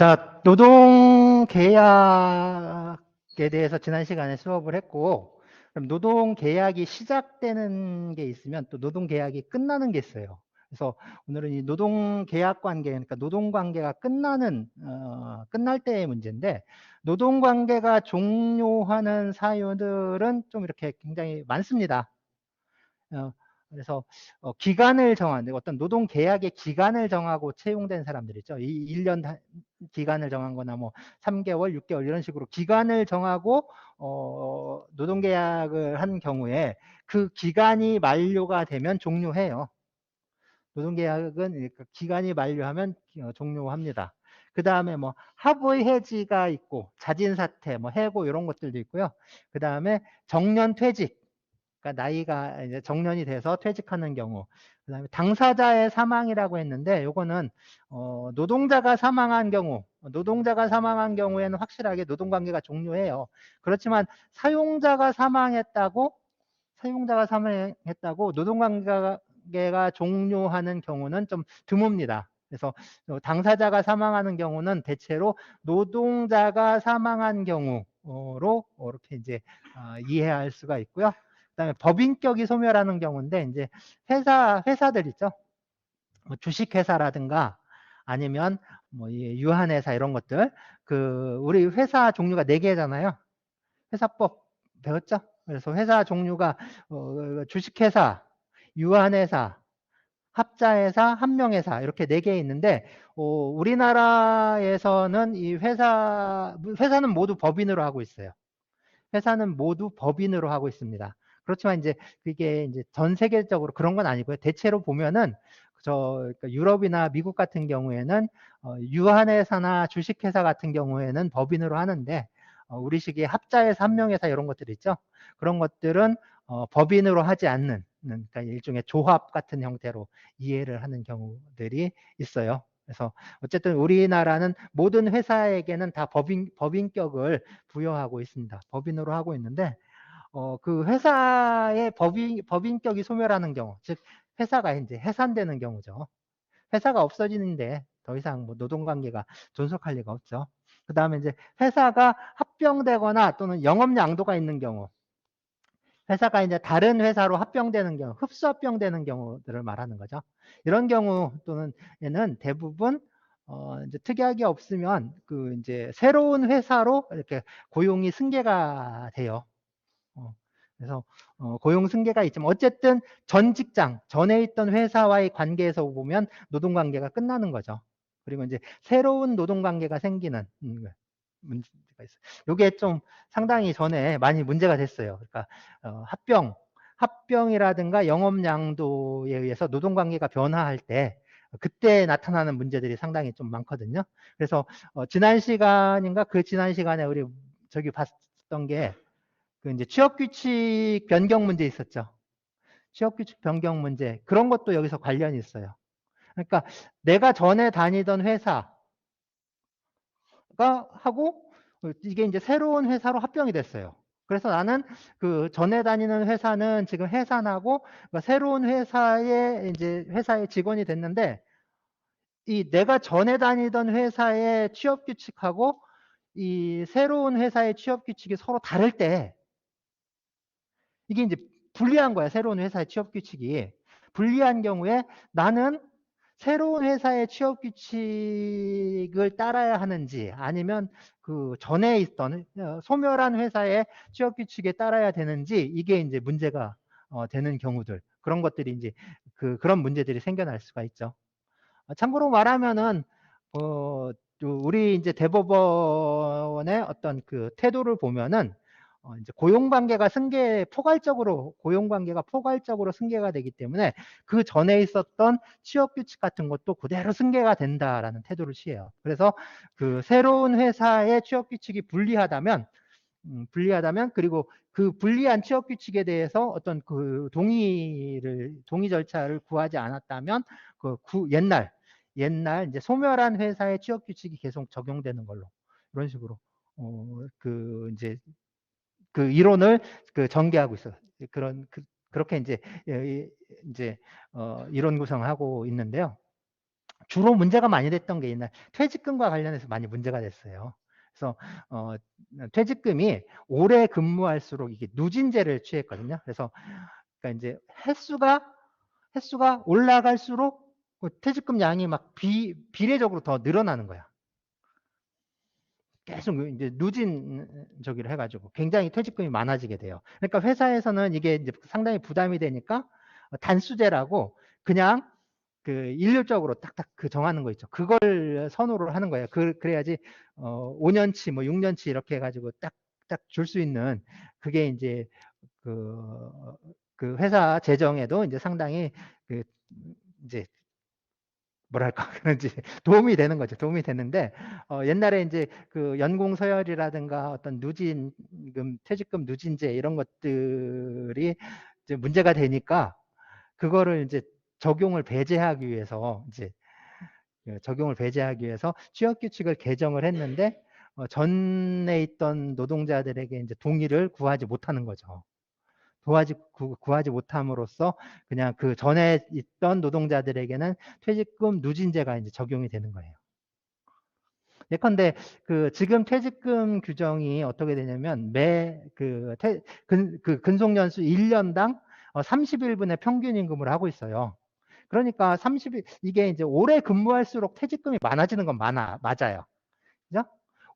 자, 노동 계약에 대해서 지난 시간에 수업을 했고, 그럼 노동 계약이 시작되는 게 있으면 또 노동 계약이 끝나는 게 있어요. 그래서 오늘은 이 노동 계약 관계, 그러니까 노동 관계가 끝날 때의 문제인데, 노동 관계가 종료하는 사유들은 좀 이렇게 굉장히 많습니다. 그래서 기간을 정하는 어떤 노동 계약의 기간을 정하고 채용된 사람들이죠. 이 1년 기간을 정한 거나 뭐 3개월, 6개월 이런 식으로 기간을 정하고 노동 계약을 한 경우에 그 기간이 만료가 되면 종료해요. 노동 계약은 기간이 만료하면 종료합니다. 그 다음에 뭐 합의 해지가 있고 자진 사퇴, 뭐 해고 이런 것들도 있고요. 그 다음에 정년 퇴직. 그러니까 나이가 이제 정년이 돼서 퇴직하는 경우, 그다음에 당사자의 사망이라고 했는데, 요거는 노동자가 사망한 경우에는 확실하게 노동관계가 종료해요. 그렇지만 사용자가 사망했다고 노동관계가 종료하는 경우는 좀 드뭅니다. 그래서 당사자가 사망하는 경우는 대체로 노동자가 사망한 경우로 이렇게 이제 이해할 수가 있고요. 그다음에 법인격이 소멸하는 경우인데, 이제 회사들 있죠. 뭐 주식회사라든가 아니면 뭐 유한회사 이런 것들. 우리 회사 종류가 4개잖아요. 회사법 배웠죠? 그래서 회사 종류가 주식회사, 유한회사, 합자회사, 한명회사 이렇게 4개 있는데, 우리나라에서는 이 회사는 모두 법인으로 하고 있어요. 회사는 모두 법인으로 하고 있습니다. 그렇지만 이제 그게 이제 전 세계적으로 그런 건 아니고요. 대체로 보면은 그러니까 유럽이나 미국 같은 경우에는 유한회사나 주식회사 같은 경우에는 법인으로 하는데, 우리식의 합자회사, 한명회사 이런 것들 있죠. 그런 것들은 법인으로 하지 않는, 그러니까 일종의 조합 같은 형태로 이해를 하는 경우들이 있어요. 그래서 어쨌든 우리나라는 모든 회사에게는 다 법인격을 부여하고 있습니다. 법인으로 하고 있는데, 그 회사의 법인격이 소멸하는 경우, 즉 회사가 이제 해산되는 경우죠. 회사가 없어지는데 더 이상 뭐 노동관계가 존속할 리가 없죠. 그 다음에 이제 회사가 합병되거나 또는 영업양도가 있는 경우, 회사가 이제 다른 회사로 합병되는 경우, 흡수 합병되는 경우들을 말하는 거죠. 이런 경우 또는 얘는 대부분 이제 특이하게 없으면 이제 새로운 회사로 이렇게 고용이 승계가 돼요. 그래서 고용 승계가 있지만 어쨌든 전 직장, 전에 있던 회사와의 관계에서 보면 노동관계가 끝나는 거죠. 그리고 이제 새로운 노동관계가 생기는 문제가 있어요. 이게 좀 상당히 전에 많이 문제가 됐어요. 그러니까 합병이라든가 영업양도에 의해서 노동관계가 변화할 때 그때 나타나는 문제들이 상당히 좀 많거든요. 그래서 지난 시간인가 그 지난 시간에 우리 저기 봤던 게 이제 취업규칙 변경 문제 있었죠. 취업규칙 변경 문제. 그런 것도 여기서 관련이 있어요. 그러니까 내가 전에 다니던 회사가 하고 이게 이제 새로운 회사로 합병이 됐어요. 그래서 나는 그 전에 다니는 회사는 지금 해산하고 새로운 회사의 직원이 됐는데, 이 내가 전에 다니던 회사의 취업규칙하고 이 새로운 회사의 취업규칙이 서로 다를 때 이게 이제 불리한 거야. 새로운 회사의 취업 규칙이. 불리한 경우에 나는 새로운 회사의 취업 규칙을 따라야 하는지, 아니면 그 전에 있던 소멸한 회사의 취업 규칙에 따라야 되는지, 이게 이제 문제가 되는 경우들. 그런 것들이 이제 그런 문제들이 생겨날 수가 있죠. 참고로 말하면은 우리 이제 대법원의 어떤 그 태도를 보면은 이제 고용관계가 포괄적으로 승계가 되기 때문에 그 전에 있었던 취업규칙 같은 것도 그대로 승계가 된다라는 태도를 취해요. 그래서 그 새로운 회사의 취업규칙이 불리하다면, 그리고 그 불리한 취업규칙에 대해서 어떤 그 동의 절차를 구하지 않았다면 옛날 이제 소멸한 회사의 취업규칙이 계속 적용되는 걸로, 이런 식으로 이제 그 이론을 전개하고 있어요. 그렇게 이제 이론 구성을 하고 있는데요. 주로 문제가 많이 됐던 게 옛날 퇴직금과 관련해서 많이 문제가 됐어요. 그래서 퇴직금이 오래 근무할수록 이게 누진제를 취했거든요. 그래서 그러니까 이제 횟수가 올라갈수록 그 퇴직금 양이 막 비례적으로 더 늘어나는 거야. 계속 이제 누진 저기를 해가지고 굉장히 퇴직금이 많아지게 돼요. 그러니까 회사에서는 이게 이제 상당히 부담이 되니까 단수제라고 그냥 그 일률적으로 딱딱 그 정하는 거 있죠. 그걸 선호를 하는 거예요. 그래야지 5년치 뭐 6년치 이렇게 해가지고 딱딱 줄 수 있는 그게 이제 그 회사 재정에도 이제 상당히 그 이제 뭐랄까 그런지 도움이 되는 거죠. 도움이 되는데 옛날에 이제 그 연공 서열이라든가 어떤 누진금, 퇴직금 누진제 이런 것들이 이제 문제가 되니까 그거를 이제 적용을 배제하기 위해서 취업 규칙을 개정을 했는데 전에 있던 노동자들에게 이제 동의를 구하지 못하는 거죠. 구하지 못함으로써 그냥 그 전에 있던 노동자들에게는 퇴직금 누진제가 이제 적용이 되는 거예요. 예컨대 그 지금 퇴직금 규정이 어떻게 되냐면 근속연수 1년당 30일분의 평균 임금을 하고 있어요. 그러니까 이게 이제 오래 근무할수록 퇴직금이 많아지는 건 맞아요. 그죠?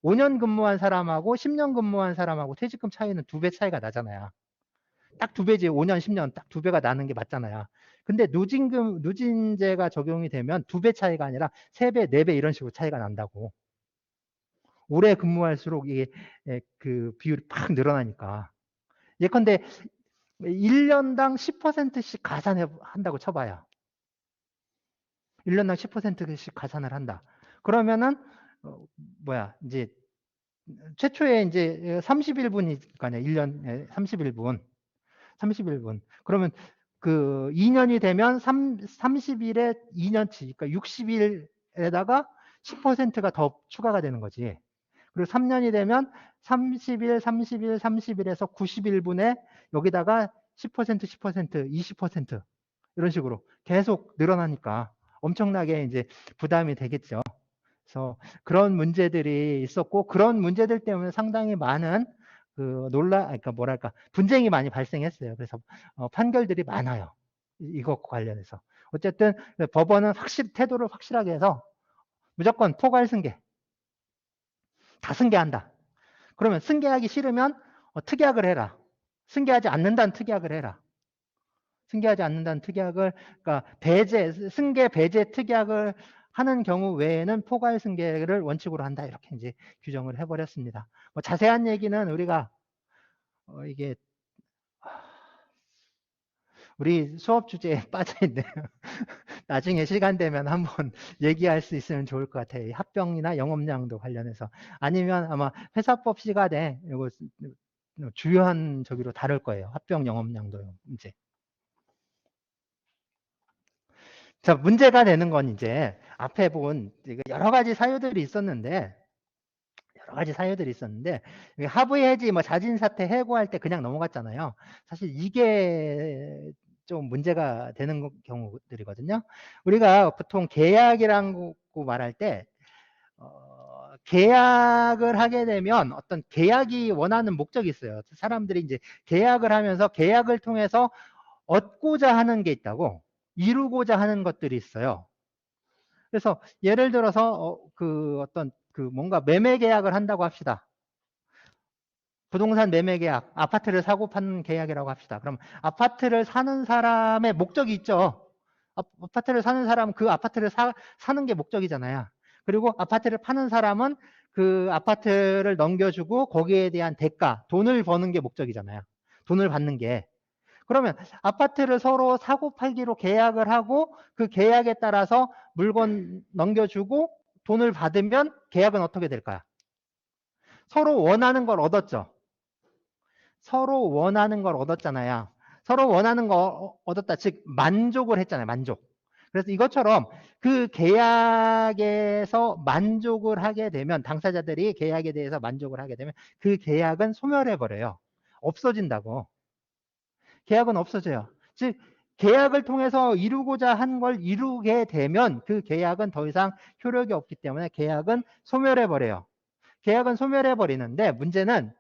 5년 근무한 사람하고 10년 근무한 사람하고 퇴직금 차이는 2배 차이가 나잖아요. 딱 2배지. 5년, 10년 딱 2배가 나는 게 맞잖아요. 근데 누진제가 적용이 되면 2배 차이가 아니라 3배, 4배 이런 식으로 차이가 난다고. 오래 근무할수록 이게 그 비율이 팍 늘어나니까. 예컨대 1년당 10%씩 가산한다고 쳐봐요. 1년당 10%씩 가산을 한다. 그러면은 이제 최초에 이제 31분이니까요. 1년 31분. 31분. 그러면 그 2년이 되면 30일에 2년치, 그러니까 60일에다가 10%가 더 추가가 되는 거지. 그리고 3년이 되면 30일, 30일, 30일에서 91분에 여기다가 10%, 10%, 20% 이런 식으로 계속 늘어나니까 엄청나게 이제 부담이 되겠죠. 그래서 그런 문제들이 있었고 그런 문제들 때문에 상당히 많은 그러니까 뭐랄까 분쟁이 많이 발생했어요. 그래서 판결들이 많아요. 이것과 관련해서. 어쨌든 법원은 태도를 확실하게 해서 무조건 포괄 승계 다 승계한다. 그러면 승계하기 싫으면 특약을 해라. 승계하지 않는다는 특약을 해라. 승계하지 않는다는 특약을 그러니까 승계 배제 특약을 하는 경우 외에는 포괄 승계를 원칙으로 한다. 이렇게 이제 규정을 해버렸습니다. 뭐 자세한 얘기는 우리가 이게 우리 수업 주제에 빠져있네요. 나중에 시간 되면 한번 얘기할 수 있으면 좋을 것 같아요. 합병이나 영업량도 관련해서. 아니면 아마 회사법 시간에 이거 주요한 저기로 다룰 거예요. 합병 영업량도요. 이제. 자, 문제가 되는 건 이제 앞에 본 여러 가지 사유들이 있었는데 하부 해지, 뭐 자진 사퇴 해고할 때 그냥 넘어갔잖아요. 사실 이게 좀 문제가 되는 경우들이거든요. 우리가 보통 계약이라고 말할 때 계약을 하게 되면 어떤 계약이 원하는 목적이 있어요. 사람들이 이제 계약을 하면서 계약을 통해서 얻고자 하는 게 있다고, 이루고자 하는 것들이 있어요. 그래서 예를 들어서 뭔가 매매 계약을 한다고 합시다. 부동산 매매 계약, 아파트를 사고 파는 계약이라고 합시다. 그럼 아파트를 사는 사람의 목적이 있죠. 아파트를 사는 사람은 그 아파트를 사는 게 목적이잖아요. 그리고 아파트를 파는 사람은 그 아파트를 넘겨주고 거기에 대한 대가, 돈을 버는 게 목적이잖아요. 돈을 받는 게. 그러면 아파트를 서로 사고 팔기로 계약을 하고 그 계약에 따라서 물건 넘겨주고 돈을 받으면 계약은 어떻게 될까요? 서로 원하는 걸 얻었죠. 서로 원하는 걸 얻었잖아요. 서로 원하는 거 얻었다. 즉 만족을 했잖아요. 만족. 그래서 이것처럼 그 계약에서 만족을 하게 되면, 당사자들이 계약에 대해서 만족을 하게 되면 그 계약은 소멸해 버려요. 없어진다고. 계약은 없어져요. 즉 계약을 통해서 이루고자 한 걸 이루게 되면 그 계약은 더 이상 효력이 없기 때문에 계약은 소멸해 버려요. 계약은 소멸해 버리는데 문제는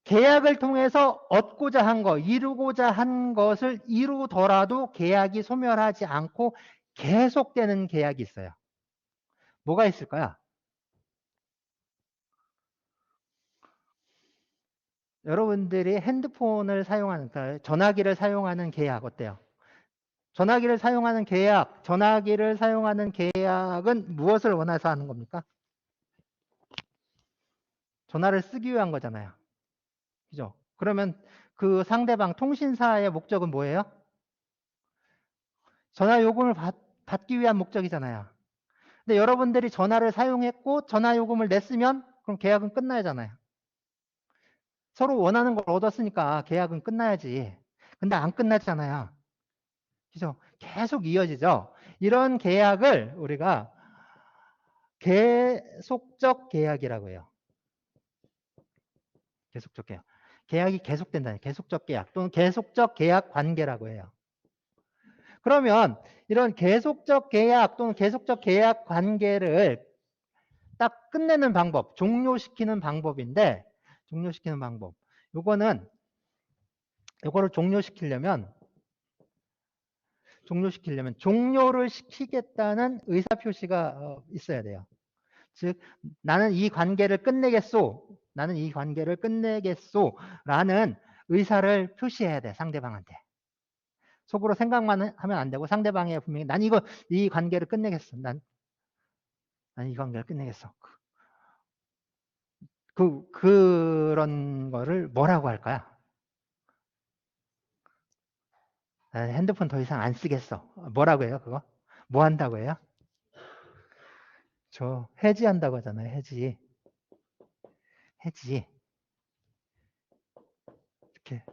계약을 통해서 얻고자 한 거, 이루고자 한 것을 이루더라도 계약이 소멸하지 않고 계속되는 계약이 있어요. 뭐가 있을까요? 여러분들이 핸드폰을 사용하는, 그러니까 전화기를 사용하는 계약 어때요? 전화기를 사용하는 계약, 전화기를 사용하는 계약은 무엇을 원해서 하는 겁니까? 전화를 쓰기 위한 거잖아요. 그죠? 그러면 그 상대방 통신사의 목적은 뭐예요? 전화 요금을 받기 위한 목적이잖아요. 근데 여러분들이 전화를 사용했고 전화 요금을 냈으면 그럼 계약은 끝나야잖아요. 서로 원하는 걸 얻었으니까 계약은 끝나야지. 근데 안 끝나잖아요. 그죠? 계속 이어지죠. 이런 계약을 우리가 계속적 계약이라고 해요. 계속적 계약. 계약이 계속된다는 계속적 계약 또는 계속적 계약 관계라고 해요. 그러면 이런 계속적 계약 또는 계속적 계약 관계를 딱 끝내는 방법, 종료시키는 방법인데 종료시키는 방법. 요거를 종료시키려면 종료를 시키겠다는 의사표시가 있어야 돼요. 즉 나는 이 관계를 끝내겠소. 나는 이 관계를 끝내겠소. 라는 의사를 표시해야 돼. 상대방한테. 속으로 생각만 하면 안 되고 상대방이 분명히 난 이 관계를 끝내겠어. 난 이 관계를 끝내겠어. 그런 거를 뭐라고 할까요? 난 핸드폰 더 이상 안 쓰겠어. 뭐라고 해요, 그거? 뭐 한다고 해요? 저 해지한다고 하잖아요, 해지. 해지. 이렇게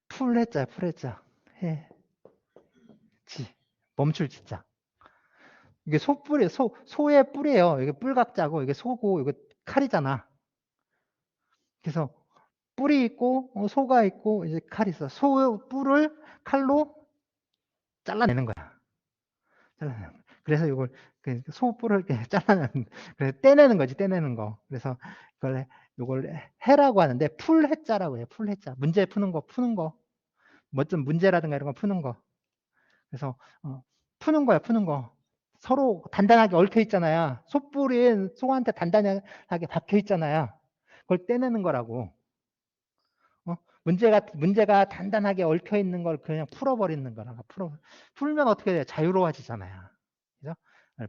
풀해자, 풀해자. 해지. 멈출 지자. 이게 소의 뿔이에요. 이게 뿔각자고, 이게 소고, 이거 칼이잖아. 그래서 뿔이 있고, 소가 있고, 이제 칼이 있어. 소 뿔을 칼로 잘라내는 거야. 잘라내는 거야. 그래서 이걸 소 뿔을 이렇게 잘라내는, 그래서 떼내는 거지, 떼내는 거. 그래서 이걸 해라고 하는데 풀해자라고 해요. 풀해자. 문제 푸는 거. 뭐 좀 문제라든가 이런 거 푸는 거. 그래서 푸는 거야, 푸는 거. 서로 단단하게 얽혀 있잖아요. 소뿔이 소한테 단단하게 박혀 있잖아요. 그걸 떼내는 거라고. 문제가 단단하게 얽혀 있는 걸 그냥 풀어버리는 거라고. 풀면 어떻게 돼요? 자유로워지잖아요. 그죠?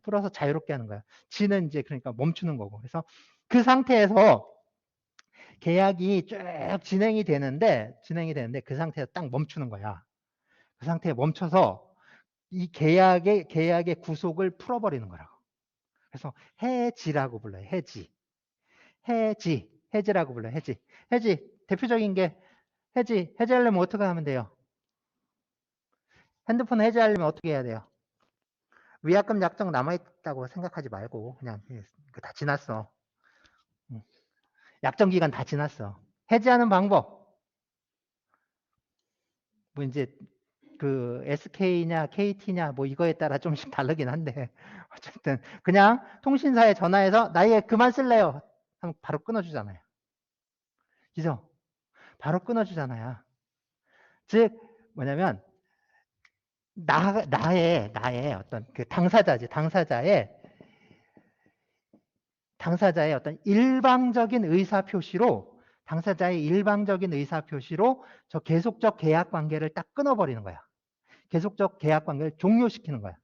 풀어서 자유롭게 하는 거야. 지는 이제 그러니까 멈추는 거고. 그래서 그 상태에서 계약이 쭉 진행이 되는데 그 상태에서 딱 멈추는 거야. 그 상태에 멈춰서 이 계약의 구속을 풀어버리는 거라고. 그래서 해지라고 불러요. 해지라고 불러요. 해지. 대표적인 게 해지하려면 어떻게 하면 돼요? 핸드폰 해지하려면 어떻게 해야 돼요? 위약금 약정 남아있다고 생각하지 말고 그냥 다 지났어. 약정 기간 다 지났어. 해지하는 방법. 뭐 이제 그 SK냐 KT냐 뭐 이거에 따라 좀씩 다르긴 한데 어쨌든 그냥 통신사에 전화해서 나 이게 그만 쓸래요. 하면 바로 끊어주잖아요. 그죠? 바로 끊어주잖아요. 즉 뭐냐면 나의 어떤 그 당사자의 어떤 일방적인 의사표시로 저 계속적 계약 관계를 딱 끊어버리는 거야. 계속적 계약 관계를 종료시키는 거야.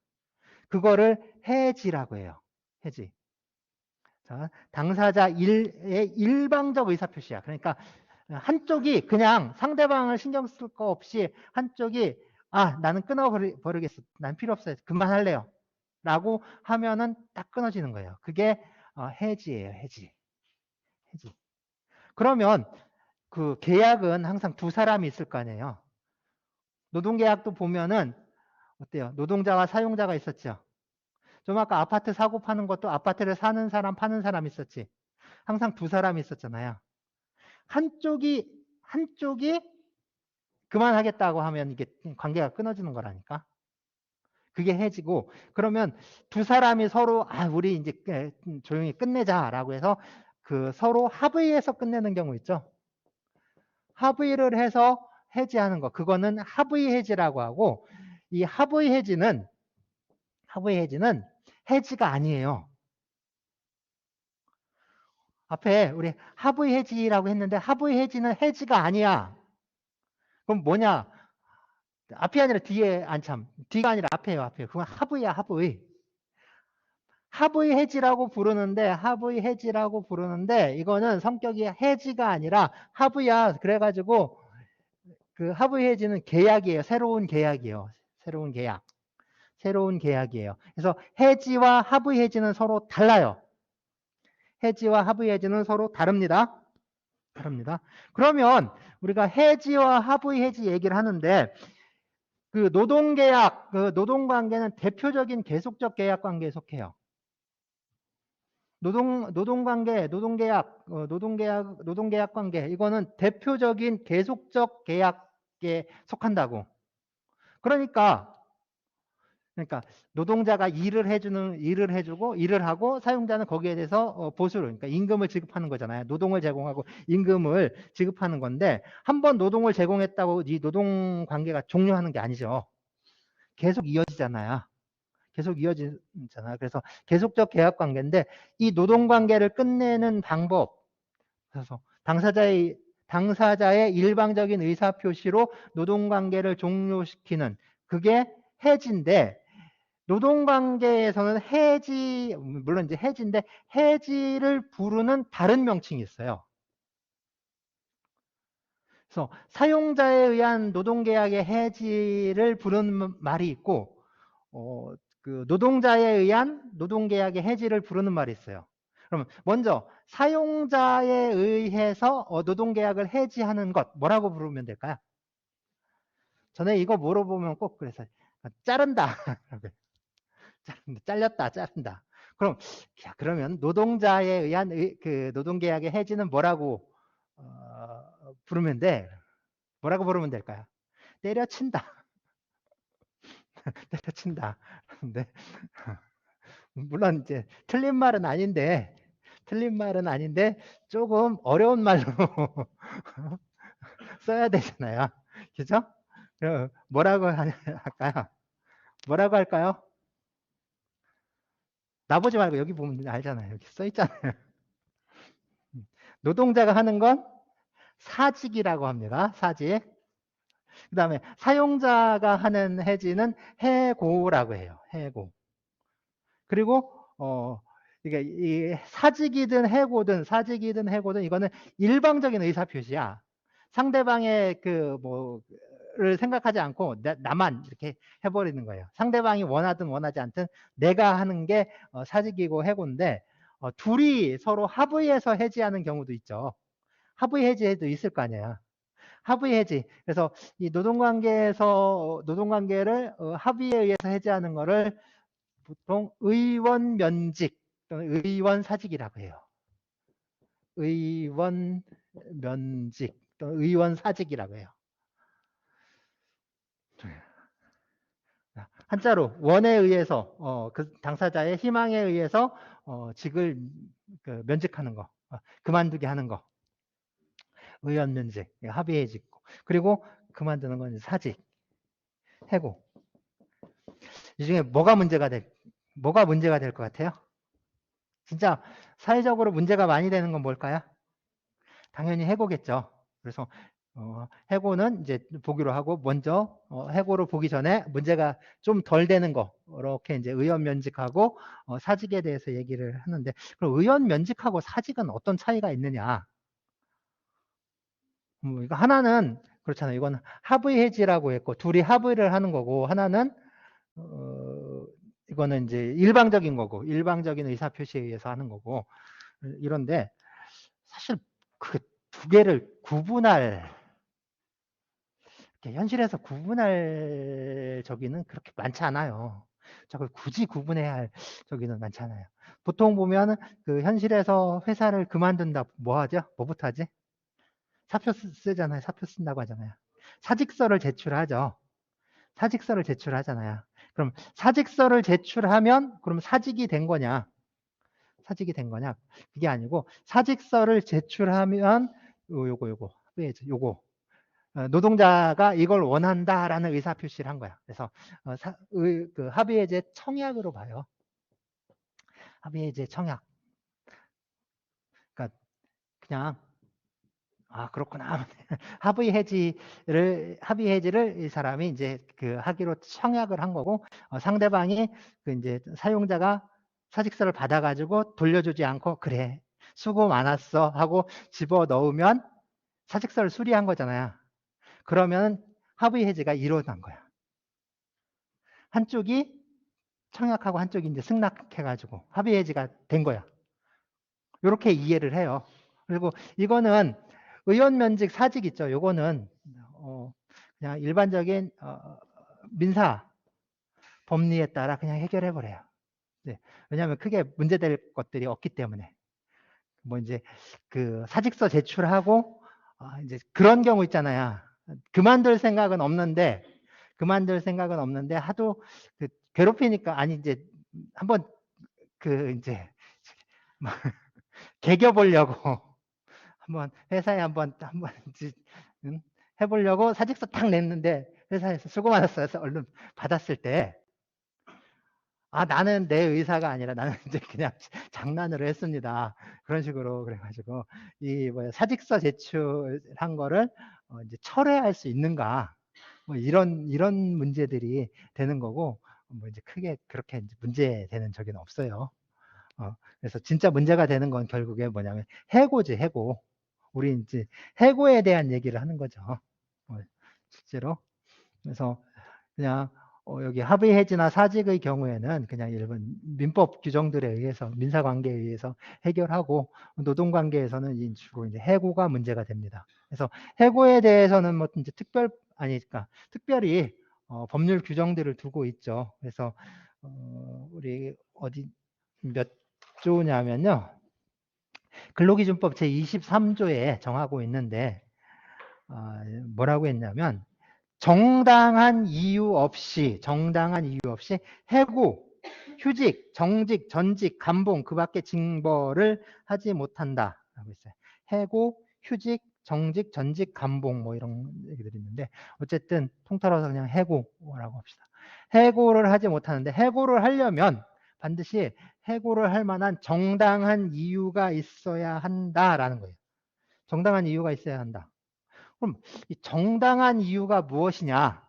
그거를 해지라고 해요. 해지. 자, 당사자의 일방적 의사표시야. 그러니까 한쪽이 그냥 상대방을 신경 쓸 거 없이 한쪽이 나는 끊어버리겠어. 난 필요 없어요. 그만할래요. 라고 하면은 딱 끊어지는 거예요. 그게 해지예요. 해지. 그러면 그 계약은 항상 두 사람이 있을 거 아니에요. 노동계약도 보면은 어때요? 노동자와 사용자가 있었죠. 좀 아까 아파트 사고 파는 것도 아파트를 사는 사람 파는 사람 있었지. 항상 두 사람이 있었잖아요. 한쪽이 그만하겠다고 하면 이게 관계가 끊어지는 거라니까. 그게 해지고, 그러면 두 사람이 서로 우리 이제 조용히 끝내자라고 해서 그 서로 합의해서 끝내는 경우 있죠. 합의를 해서 해지하는 거, 그거는 합의 해지라고 하고, 이 합의 해지는 해지가 아니에요. 앞에 우리 합의 해지라고 했는데 합의 해지는 해지가 아니야. 그럼 뭐냐? 앞이 아니라 뒤에 안참. 뒤가 아니라 앞에요, 앞에. 그건 합의야, 합의. 합의 해지라고 부르는데 이거는 성격이 해지가 아니라 합의야. 그래가지고 그 합의 해지는 계약이에요. 새로운 계약이에요. 새로운 계약이에요. 그래서 해지와 합의 해지는 서로 달라요. 해지와 합의 해지는 서로 다릅니다. 그러면 우리가 해지와 합의 해지 얘기를 하는데 그 노동계약, 그 노동관계는 대표적인 계속적 계약 관계에 속해요. 노동관계, 노동계약 관계, 이거는 대표적인 계속적 계약에 속한다고. 그러니까 노동자가 일을 해주고 일을 하고 사용자는 거기에 대해서 보수를, 그러니까 임금을 지급하는 거잖아요. 노동을 제공하고 임금을 지급하는 건데 한번 노동을 제공했다고 이 노동 관계가 종료하는 게 아니죠. 계속 이어지잖아요. 그래서 계속적 계약 관계인데 이 노동 관계를 끝내는 방법, 그래서 당사자의 일방적인 의사 표시로 노동 관계를 종료시키는 그게 해지인데 노동관계에서는 물론 이제 해지인데 해지를 부르는 다른 명칭이 있어요. 그래서 사용자에 의한 노동계약의 해지를 부르는 말이 있고, 그 노동자에 의한 노동계약의 해지를 부르는 말이 있어요. 그러면 먼저 사용자에 의해서 노동계약을 해지하는 것 뭐라고 부르면 될까요? 전에 이거 물어보면 꼭 그래서 자른다. 자른다. 그러면 노동자에 의한 그 노동계약의 해지는 뭐라고 부르면 돼? 뭐라고 부르면 될까요? 때려친다. 때려친다. 근데 물론 이제 틀린 말은 아닌데 조금 어려운 말로 써야 되잖아요. 그죠? 뭐라고 할까요? 뭐라고 할까요? 나보지 말고 여기 보면 알잖아요. 여기 써 있잖아요. 노동자가 하는 건 사직이라고 합니다. 사직. 그 다음에 사용자가 하는 해지는 해고라고 해요. 해고. 그리고 이게 이 사직이든 해고든 이거는 일방적인 의사 표시야. 상대방의 그 뭐를 생각하지 않고 나만 이렇게 해버리는 거예요. 상대방이 원하든 원하지 않든 내가 하는 게 사직이고 해고인데 둘이 서로 합의해서 해지하는 경우도 있죠. 합의 해지도 있을 거 아니에요. 합의 해지. 그래서 이 노동관계를 합의에 의해서 해지하는 거를 보통 의원 면직 또는 의원 사직이라고 해요. 의원 면직 또는 의원 사직이라고 해요. 한자로 원에 의해서 그 당사자의 희망에 의해서 직을 면직하는 거, 그만두게 하는 거. 의원 면직, 합의해 짓고. 그리고 그만두는 건 사직, 해고. 이 중에 뭐가 문제가 될 것 같아요? 진짜 사회적으로 문제가 많이 되는 건 뭘까요? 당연히 해고겠죠. 그래서 해고는 이제 보기로 하고 먼저 해고를 보기 전에 문제가 좀 덜 되는 거 이렇게 이제 의원 면직하고 사직에 대해서 얘기를 하는데 그럼 의원 면직하고 사직은 어떤 차이가 있느냐? 이거 하나는 그렇잖아요. 이건 합의 해지라고 했고 둘이 합의를 하는 거고 하나는 이거는 이제 일방적인 거고 일방적인 의사 표시에 의해서 하는 거고 이런데 사실 그 두 개를 현실에서 구분할 저기는 그렇게 많지 않아요. 저걸 굳이 구분해야 할 저기는 많지 않아요. 보통 보면 그 현실에서 회사를 그만둔다 뭐 하죠? 뭐부터 하지? 사표 쓰잖아요. 사표 쓴다고 하잖아요. 사직서를 제출하죠. 사직서를 제출하잖아요. 그럼 사직서를 제출하면 그럼 사직이 된 거냐? 사직이 된 거냐? 그게 아니고 사직서를 제출하면 요거 노동자가 이걸 원한다라는 의사 표시를 한 거야. 그래서 그 합의해제 청약으로 봐요. 합의해제 청약. 그러니까 그냥 그렇구나. 합의해지를 이 사람이 이제 그 하기로 청약을 한 거고, 상대방이 그 이제 사용자가 사직서를 받아가지고 돌려주지 않고, 그래, 수고 많았어 하고 집어 넣으면 사직서를 수리한 거잖아요. 그러면 합의해지가 이루어진 거야. 한쪽이 청약하고 한쪽이 이제 승낙해가지고 합의해지가 된 거야. 이렇게 이해를 해요. 그리고 이거는 의원면직 사직 있죠. 요거는 그냥 일반적인 민사 법리에 따라 그냥 해결해 버려요. 네. 왜냐하면 크게 문제될 것들이 없기 때문에. 뭐 이제 그 사직서 제출하고 이제 그런 경우 있잖아요. 그만둘 생각은 없는데 하도 그 괴롭히니까 아니 이제 한번 그 이제 개겨 보려고 한번 회사에 한번 해보려고 사직서 딱 냈는데 회사에서 수고 많았어요. 얼른 받았을 때 나는 내 의사가 아니라 나는 이제 그냥 장난으로 했습니다. 그런 식으로 그래가지고 이 사직서 제출한 거를 이제 철회할 수 있는가 뭐 이런 문제들이 되는 거고 뭐 이제 크게 그렇게 이제 문제되는 적은 없어요. 그래서 진짜 문제가 되는 건 결국에 뭐냐면 해고지, 해고. 우리 이제 해고에 대한 얘기를 하는 거죠. 실제로. 그래서 그냥 여기 합의해지나 사직의 경우에는 그냥 일본 민법 규정들에 의해서 민사관계에 의해서 해결하고 노동관계에서는 주로 이제 해고가 문제가 됩니다. 그래서 해고에 대해서는 뭐 이제 특별히 법률 규정들을 두고 있죠. 그래서 우리 어디 몇 조냐면요. 근로기준법 제23조에 정하고 있는데 뭐라고 했냐면 정당한 이유 없이 해고, 휴직, 정직, 전직, 감봉 그 밖에 징벌을 하지 못한다 라고 있어요. 해고, 휴직, 정직, 전직, 감봉 뭐 이런 얘기들이 있는데 어쨌든 통틀어서 그냥 해고라고 합시다. 해고를 하지 못하는데 해고를 하려면 반드시 해고를 할 만한 정당한 이유가 있어야 한다라는 거예요. 정당한 이유가 있어야 한다. 그럼 이 정당한 이유가 무엇이냐?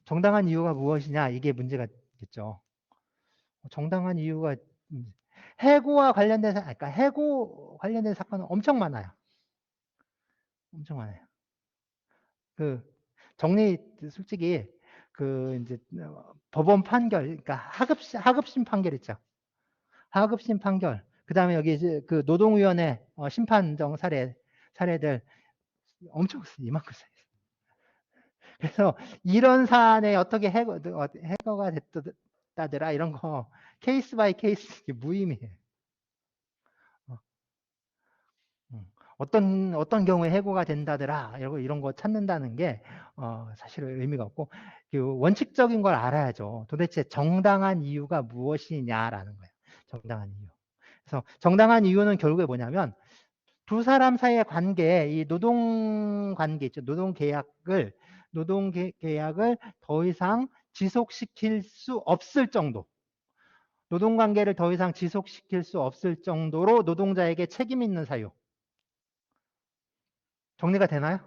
정당한 이유가 무엇이냐? 이게 문제가 있겠죠. 정당한 이유가 해고와 관련된 그러니까 해고 관련된 사건은 엄청 많아요. 엄청 많아요. 솔직히 이제 법원 판결, 그러니까 하급심 판결 있죠. 하급심 판결. 그다음에 여기 이제 그 노동위원회 심판정 사례들 엄청 이만큼 써요. 그래서 이런 사안에 어떻게 해고가 됐다더라 이런 거 케이스 바이 케이스 무의미해요. 어떤 경우에 해고가 된다더라 이런 거 찾는다는 게 사실 의미가 없고 그 원칙적인 걸 알아야죠. 도대체 정당한 이유가 무엇이냐라는 거예요. 정당한 이유. 그래서 정당한 이유는 결국에 뭐냐면 두 사람 사이의 관계, 이 노동 관계 있죠. 노동 계약을 더 이상 지속시킬 수 없을 정도. 노동 관계를 더 이상 지속시킬 수 없을 정도로 노동자에게 책임 있는 사유. 정리가 되나요?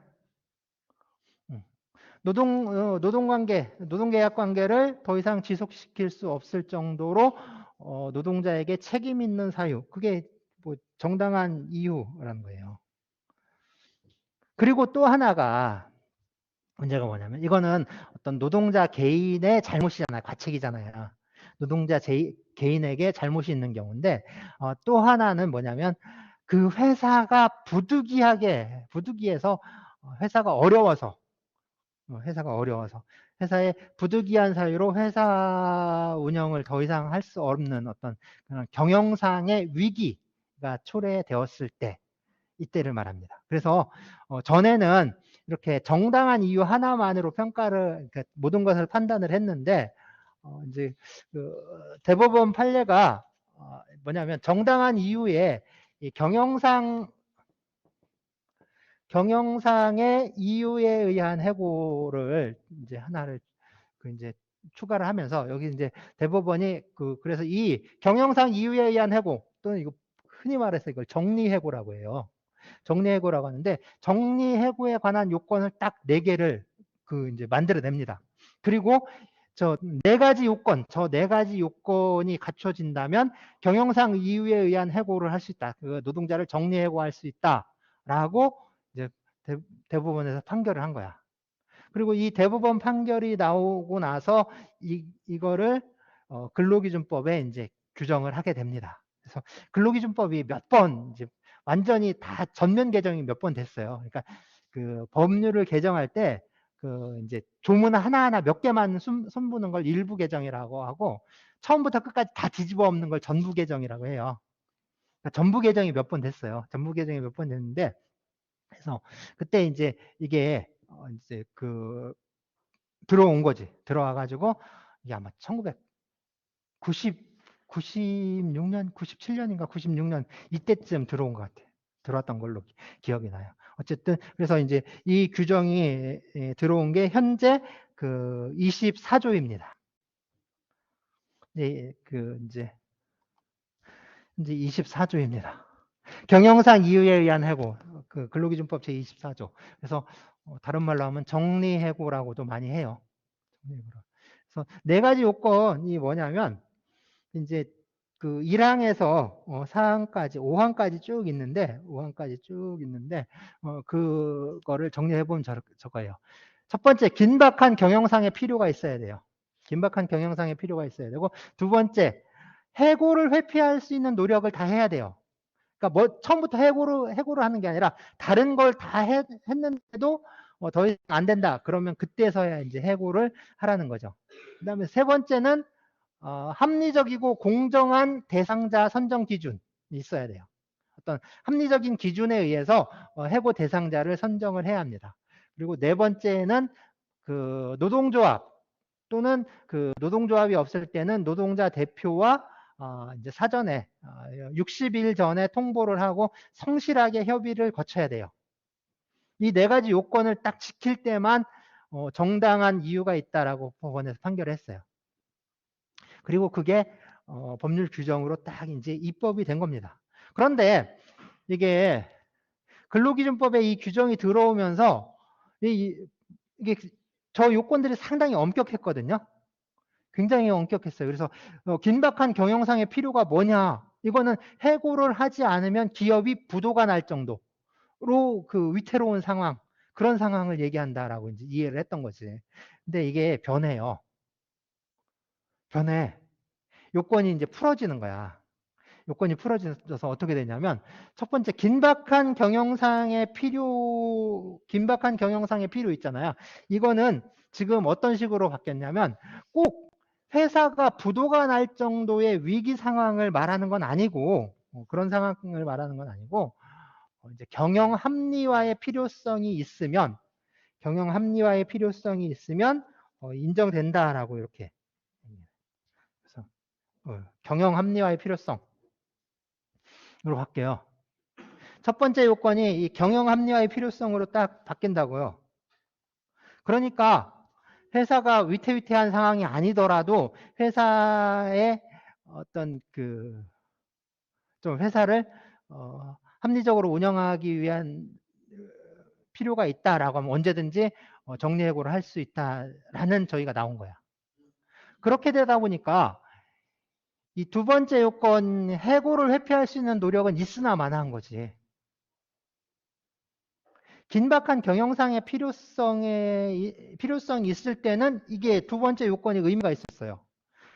노동계약 관계를 더 이상 지속시킬 수 없을 정도로 노동자에게 책임 있는 사유. 그게 뭐 정당한 이유라는 거예요. 그리고 또 하나가 문제가 뭐냐면 이거는 어떤 노동자 개인의 잘못이잖아요. 과책이잖아요. 노동자 개인에게 잘못이 있는 경우인데 또 하나는 뭐냐면 그 회사가 부득이해서 회사가 어려워서 회사의 부득이한 사유로 회사 운영을 더 이상 할 수 없는 어떤 그런 경영상의 위기가 초래되었을 때 이때를 말합니다. 그래서 전에는 이렇게 정당한 이유 하나만으로 평가를, 그러니까 모든 것을 판단을 했는데, 이제 그 대법원 판례가 뭐냐면 정당한 이유에 이 경영상의 이유에 의한 해고를 이제 하나를 이제 추가를 하면서, 여기 이제 대법원이 그래서 이 경영상 이유에 의한 해고, 또는 이거 흔히 말해서 이걸 정리해고라고 해요. 정리해고라고 하는데, 정리해고에 관한 요건을 딱 4개를 이제 만들어냅니다. 그리고 저 4가지 요건, 저 4가지 요건이 갖춰진다면 경영상 이유에 의한 해고를 할 수 있다. 그 노동자를 정리해고할 수 있다라고 이제 대법원에서 판결을 한 거야. 그리고 이 대법원 판결이 나오고 나서 이거를 근로기준법에 이제 규정을 하게 됩니다. 그래서 근로기준법이 몇 번 이제 완전히 다 전면 개정이 몇 번 됐어요. 그러니까 그 법률을 개정할 때 이제 조문 하나하나 몇 개만 손보는 걸 일부 개정이라고 하고, 처음부터 끝까지 다 뒤집어 엎는 걸 전부 개정이라고 해요. 그러니까 전부 개정이 몇 번 됐어요. 전부 개정이 몇 번 됐는데, 그래서 그때 이제 이게 이제 들어온 거지. 들어와가지고 이게 아마 96년, 97년인가 96년 이때쯤 들어온 것 같아요. 들어왔던 걸로 기억이 나요. 어쨌든 그래서 이제 이 규정이 들어온 게 현재 24조입니다. 이제 이제 24조입니다. 경영상 이유에 의한 해고, 근로기준법 제24조. 그래서 다른 말로 하면 정리해고라고도 많이 해요. 그래서 4가지 요건이 뭐냐면, 이제 1항에서 4항까지, 5항까지 쭉 있는데, 그거를 정리해보면 저거예요. 첫 번째, 긴박한 경영상의 필요가 있어야 돼요. 긴박한 경영상의 필요가 있어야 되고, 두 번째, 해고를 회피할 수 있는 노력을 다 해야 돼요. 그러니까 처음부터 해고를 하는 게 아니라 다른 걸 다 했는데도 더 이상 안 된다. 그러면 그때서야 이제 해고를 하라는 거죠. 그다음에 세 번째는 합리적이고 공정한 대상자 선정 기준이 있어야 돼요. 어떤 합리적인 기준에 의해서 해고 대상자를 선정을 해야 합니다. 그리고 네 번째는 노동조합 또는 노동조합이 없을 때는 노동자 대표와 이제 사전에 60일 전에 통보를 하고 성실하게 협의를 거쳐야 돼요. 이 4가지 요건을 딱 지킬 때만 정당한 이유가 있다라고 법원에서 판결했어요. 그리고 그게 법률 규정으로 딱 이제 입법이 된 겁니다. 그런데 이게 근로기준법에 이 규정이 들어오면서 이게 저 요건들이 상당히 엄격했거든요. 굉장히 엄격했어요. 그래서 긴박한 경영상의 필요가 뭐냐? 이거는 해고를 하지 않으면 기업이 부도가 날 정도로 위태로운 상황, 그런 상황을 얘기한다라고 이제 이해를 했던 거지. 근데 이게 변해요. 변해. 요건이 이제 풀어지는 거야. 요건이 풀어져서 어떻게 되냐면, 첫 번째, 긴박한 경영상의 필요 있잖아요. 이거는 지금 어떤 식으로 바뀌었냐면, 꼭 회사가 부도가 날 정도의 위기 상황을 말하는 건 아니고, 그런 상황을 말하는 건 아니고, 이제 경영 합리화의 필요성이 있으면 인정된다라고 이렇게. 그래서 경영 합리화의 필요성으로 할게요. 첫 번째 요건이 이 경영 합리화의 필요성으로 딱 바뀐다고요. 그러니까 회사가 위태위태한 상황이 아니더라도 회사의 어떤 좀 회사를 합리적으로 운영하기 위한 필요가 있다라고 하면 언제든지 정리해고를 할 수 있다라는 저희가 나온 거야. 그렇게 되다 보니까 이 두 번째 요건, 해고를 회피할 수 있는 노력은 있으나 마나한 거지. 긴박한 경영상의 필요성이 있을 때는 이게 두 번째 요건이 의미가 있었어요.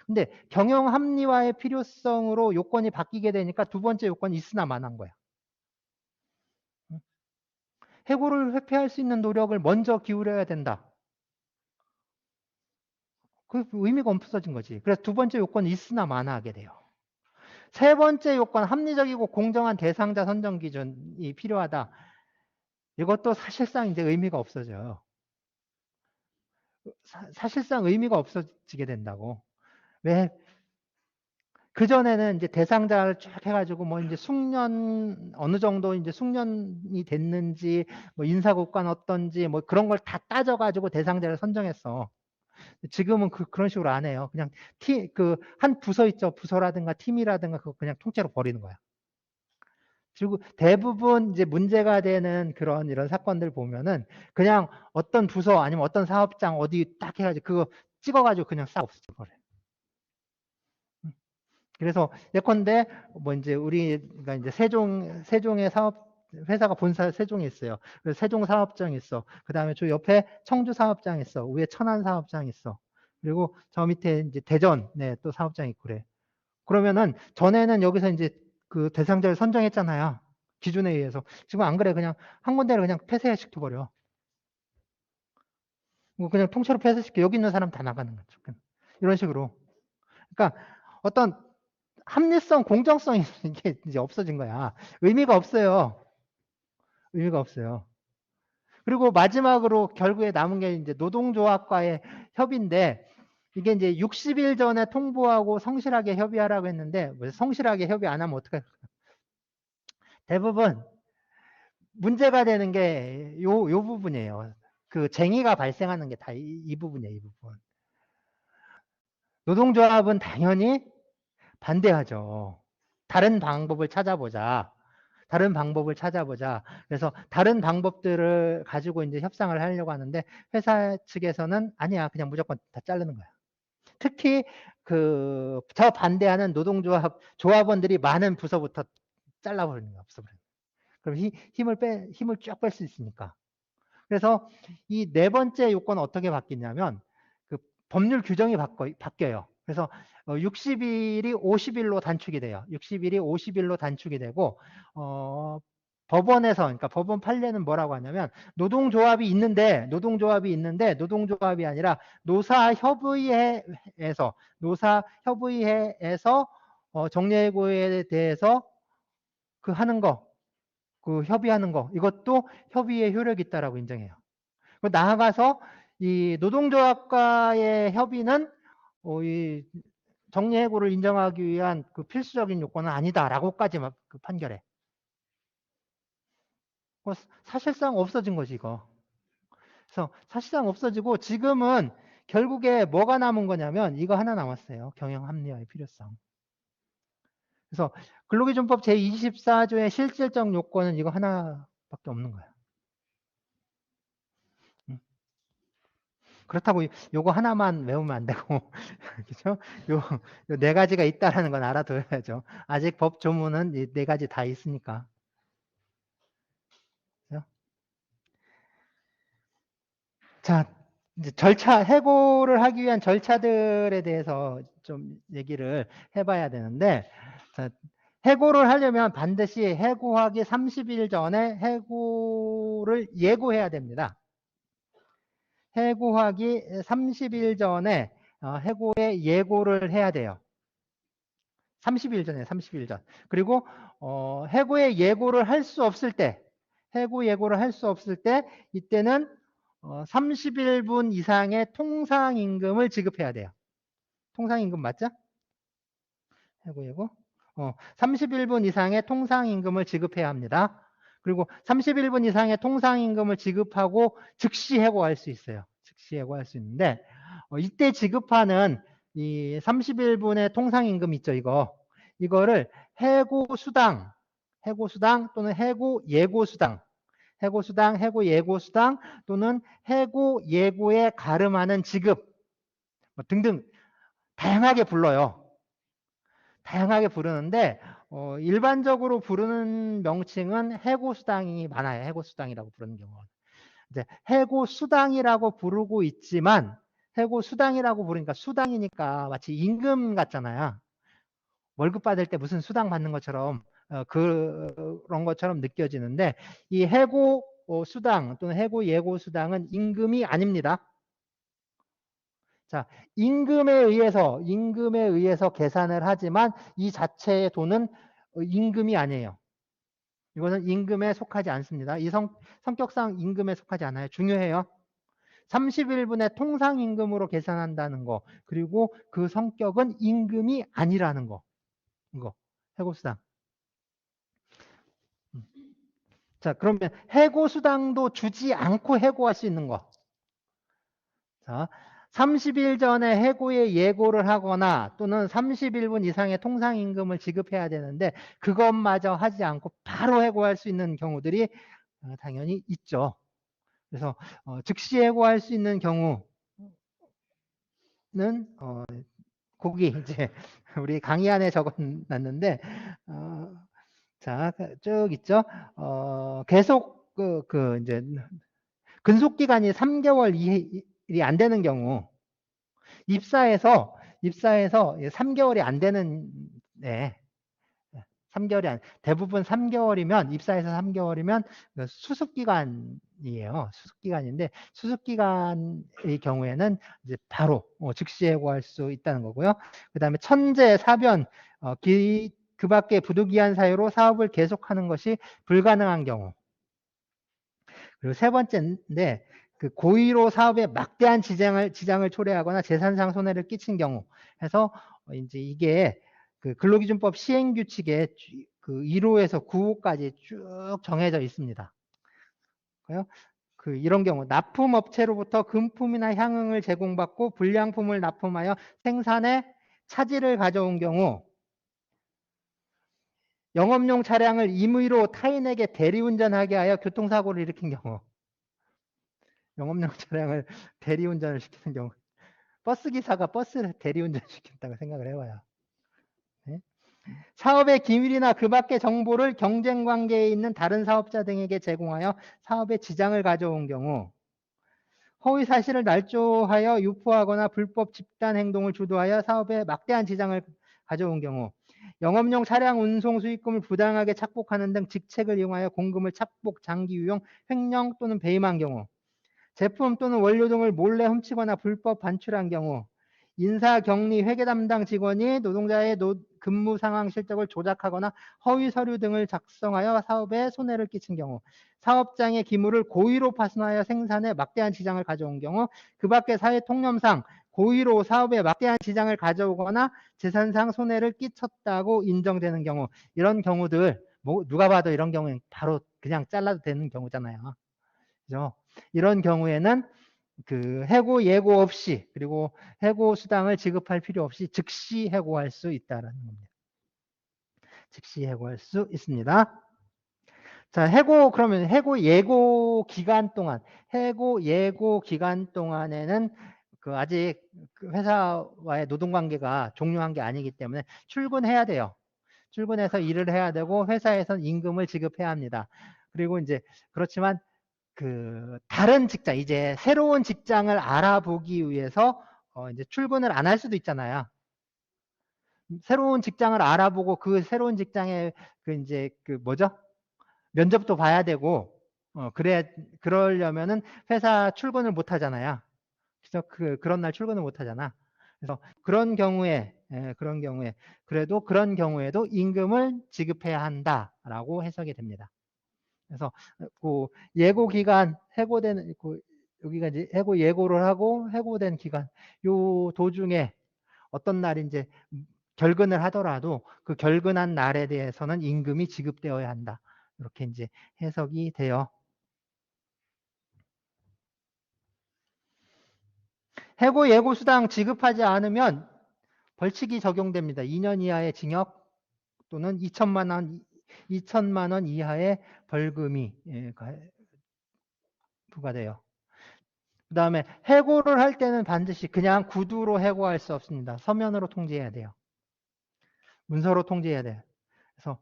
근데 경영 합리화의 필요성으로 요건이 바뀌게 되니까 두 번째 요건이 있으나 마나한 거야. 해고를 회피할 수 있는 노력을 먼저 기울여야 된다. 그 의미가 없어진 거지. 그래서 두 번째 요건이 있으나 마나하게 돼요. 세 번째 요건, 합리적이고 공정한 대상자 선정 기준이 필요하다. 이것도 사실상 이제 의미가 없어져요. 사실상 의미가 없어지게 된다고. 왜? 그전에는 이제 대상자를 쭉 해가지고 뭐 이제 숙련, 어느 정도 이제 숙련이 됐는지, 뭐 인사고과는 어떤지, 뭐 그런 걸 다 따져가지고 대상자를 선정했어. 지금은 그런 식으로 안 해요. 그냥 한 부서 있죠. 부서라든가 팀이라든가 그거 그냥 통째로 버리는 거야. 그리고 대부분 이제 문제가 되는 그런 이런 사건들 보면은 그냥 어떤 부서 아니면 어떤 사업장 어디 딱 해가지고 그거 찍어가지고 그냥 싹 없애버려요. 그래서 예컨대 뭐 이제 우리가 이제 세종의 사업 회사가 본사 세종에 있어요. 그래서 세종 사업장 있어. 그 다음에 저 옆에 청주 사업장 있어. 위에 천안 사업장 있어. 그리고 저 밑에 이제 대전에 또 사업장 있고 그래. 그러면은 전에는 여기서 이제 그 대상자를 선정했잖아요. 기준에 의해서. 지금 안 그래. 그냥 한 군데를 그냥 폐쇄시켜버려. 뭐 그냥 통째로 폐쇄시켜. 여기 있는 사람 다 나가는 거죠. 이런 식으로. 그러니까 어떤 합리성, 공정성이 이게 이제 없어진 거야. 의미가 없어요. 의미가 없어요. 그리고 마지막으로 결국에 남은 게 이제 노동조합과의 협의인데 이게 이제 60일 전에 통보하고 성실하게 협의하라고 했는데 성실하게 협의 안 하면 어떡해? 대부분 문제가 되는 게 요 부분이에요. 그 쟁의가 발생하는 게 다 이 부분이에요. 이 부분. 노동조합은 당연히 반대하죠. 다른 방법을 찾아보자. 다른 방법을 찾아보자. 그래서 다른 방법들을 가지고 이제 협상을 하려고 하는데 회사 측에서는 아니야. 그냥 무조건 다 자르는 거야. 특히 저 반대하는 조합원들이 많은 부서부터 잘라버리는 거야. 없어버리는 거야. 그럼 힘을 쭉 뺄 수 있으니까. 그래서 이 네 번째 요건은 어떻게 바뀌냐면 그 법률 규정이 바뀌어요. 그래서 60일이 50일로 단축이 돼요. 60일이 50일로 단축이 되고 법원에서 그러니까 법원 판례는 뭐라고 하냐면 노동조합이 있는데 노동조합이 아니라 노사협의회에서 정리해고에 대해서 그 하는 거 그 협의하는 거 이것도 협의의 효력이 있다라고 인정해요. 나아가서 이 노동조합과의 협의는 이 정리해고를 인정하기 위한 그 필수적인 요건은 아니다라고까지 그 판결해. 사실상 없어진 거지 이거. 그래서 사실상 없어지고 지금은 결국에 뭐가 남은 거냐면 이거 하나 남았어요. 경영 합리화의 필요성. 그래서 근로기준법 제24조의 실질적 요건은 이거 하나밖에 없는 거야. 그렇다고 요거 하나만 외우면 안 되고 그죠? 요 네 가지가 있다라는 건 알아둬야죠. 아직 법 조문은 이 네 가지 다 있으니까. 그죠? 자, 이제 해고를 하기 위한 절차들에 대해서 좀 얘기를 해봐야 되는데, 자, 해고를 하려면 반드시 해고하기 30일 전에 해고를 예고해야 됩니다. 해고하기 30일 전에 해고의 예고를 해야 돼요. 30일 전에 30일 전. 그리고 해고의 예고를 할 수 없을 때 이때는 31분 이상의 통상임금을 지급해야 돼요. 통상임금 맞죠? 해고. 31분 이상의 통상임금을 지급해야 합니다. 그리고 31분 이상의 통상임금을 지급하고 즉시 해고할 수 있어요. 즉시 해고할 수 있는데 이때 지급하는 이 31분의 통상임금 있죠, 이거를 해고수당 또는 해고예고수당, 해고예고수당 또는 해고예고에 가름하는 지급 뭐 등등 다양하게 불러요. 다양하게 부르는데 일반적으로 부르는 명칭은 해고수당이 많아요. 해고수당이라고 부르는 경우는. 이제 해고수당이라고 부르고 있지만 해고수당이라고 부르니까 수당이니까 마치 임금 같잖아요. 월급 받을 때 무슨 수당 받는 것처럼 그런 것처럼 느껴지는데 이 해고 수당 또는 해고 예고 수당은 임금이 아닙니다. 자, 임금에 의해서 계산을 하지만 이 자체의 돈은 임금이 아니에요. 이거는 임금에 속하지 않습니다. 이 성격상 임금에 속하지 않아요. 중요해요. 31분의 통상임금으로 계산한다는 거, 그리고 그 성격은 임금이 아니라는 거. 이거 해고수당. 자, 그러면 해고수당도 주지 않고 해고할 수 있는 거. 자, 30일 전에 해고의 예고를 하거나 또는 31분 이상의 통상임금을 지급해야 되는데 그것마저 하지 않고 바로 해고할 수 있는 경우들이 당연히 있죠. 그래서 즉시 해고할 수 있는 경우는 거기 이제 우리 강의 안에 적어놨는데 자, 쭉 있죠. 계속 이제 근속 기간이 3개월 일이 안 되는 경우, 입사해서 3개월이 안 되는, 네, 3개월이 대부분 3개월이면, 입사해서 3개월이면 수습기간이에요. 수습기간인데, 수습기간의 경우에는 이제 바로 즉시 해고할 수 있다는 거고요. 그 다음에 천재, 사변, 그 밖에 부득이한 사유로 사업을 계속하는 것이 불가능한 경우. 그리고 세 번째인데, 그 고의로 사업에 막대한 지장을 초래하거나 재산상 손해를 끼친 경우 해서 이제 이게 그 근로기준법 시행규칙에 그 1호에서 9호까지 쭉 정해져 있습니다. 그 이런 경우 납품업체로부터 금품이나 향응을 제공받고 불량품을 납품하여 생산에 차질을 가져온 경우, 영업용 차량을 임의로 타인에게 대리운전하게 하여 교통사고를 일으킨 경우, 영업용 차량을 대리운전을 시키는 경우, 버스기사가 버스를 대리운전 시킨다고 생각을 해봐요. 네? 사업의 기밀이나 그 밖의 정보를 경쟁관계에 있는 다른 사업자 등에게 제공하여 사업에 지장을 가져온 경우, 허위 사실을 날조하여 유포하거나 불법 집단 행동을 주도하여 사업에 막대한 지장을 가져온 경우, 영업용 차량 운송 수익금을 부당하게 착복하는 등 직책을 이용하여 공금을 착복, 장기 유용, 횡령 또는 배임한 경우, 제품 또는 원료 등을 몰래 훔치거나 불법 반출한 경우, 인사, 격리, 회계 담당 직원이 노동자의 근무 상황 실적을 조작하거나 허위 서류 등을 작성하여 사업에 손해를 끼친 경우, 사업장의 기물을 고의로 파손하여 생산에 막대한 지장을 가져온 경우, 그 밖에 사회 통념상 고의로 사업에 막대한 지장을 가져오거나 재산상 손해를 끼쳤다고 인정되는 경우, 이런 경우들 누가 봐도 이런 경우는 바로 그냥 잘라도 되는 경우잖아요. 그죠? 이런 경우에는 그 해고 예고 없이, 그리고 해고 수당을 지급할 필요 없이 즉시 해고할 수 있다는 겁니다. 즉시 해고할 수 있습니다. 자, 그러면 해고 예고 기간 동안에는 아직 회사와의 노동관계가 종료한 게 아니기 때문에 출근해야 돼요. 출근해서 일을 해야 되고 회사에서는 임금을 지급해야 합니다. 그리고 이제 그렇지만 다른 직장, 이제 새로운 직장을 알아보기 위해서 이제 출근을 안 할 수도 있잖아요. 새로운 직장을 알아보고 그 새로운 직장에 이제 면접도 봐야 되고, 그러려면은 회사 출근을 못 하잖아요. 그래서 그런 날 출근을 못 하잖아. 그래서 그런 경우에 그래도 그런 경우에도 임금을 지급해야 한다라고 해석이 됩니다. 그래서 예고 기간, 해고되는 여기가 이제 해고 예고를 하고 해고된 기간, 요 도중에 어떤 날이 이제 결근을 하더라도 그 결근한 날에 대해서는 임금이 지급되어야 한다. 이렇게 이제 해석이 돼요. 해고 예고 수당 지급하지 않으면 벌칙이 적용됩니다. 2년 이하의 징역 또는 2천만 원 이하의 벌금이 부과돼요. 그 다음에 해고를 할 때는 반드시 그냥 구두로 해고할 수 없습니다. 서면으로 통지해야 돼요. 문서로 통지해야 돼요. 그래서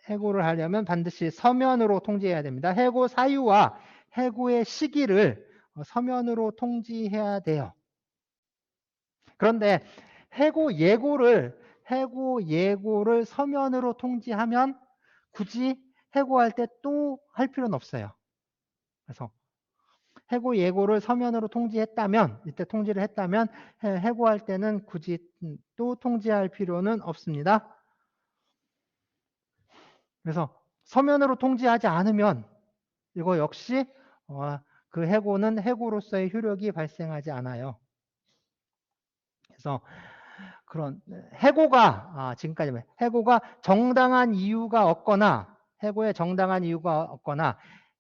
해고를 하려면 반드시 서면으로 통지해야 됩니다. 해고 사유와 해고의 시기를 서면으로 통지해야 돼요. 그런데 해고 예고를 서면으로 통지하면 굳이 해고할 때 또 할 필요는 없어요. 그래서 해고 예고를 서면으로 통지했다면, 이때 통지를 했다면 해고할 때는 굳이 또 통지할 필요는 없습니다. 그래서 서면으로 통지하지 않으면 이거 역시 그 해고는 해고로서의 효력이 발생하지 않아요. 그래서 그런 해고가 지금까지 해고가 정당한 이유가 없거나 해고의 정당한 이유가 없거나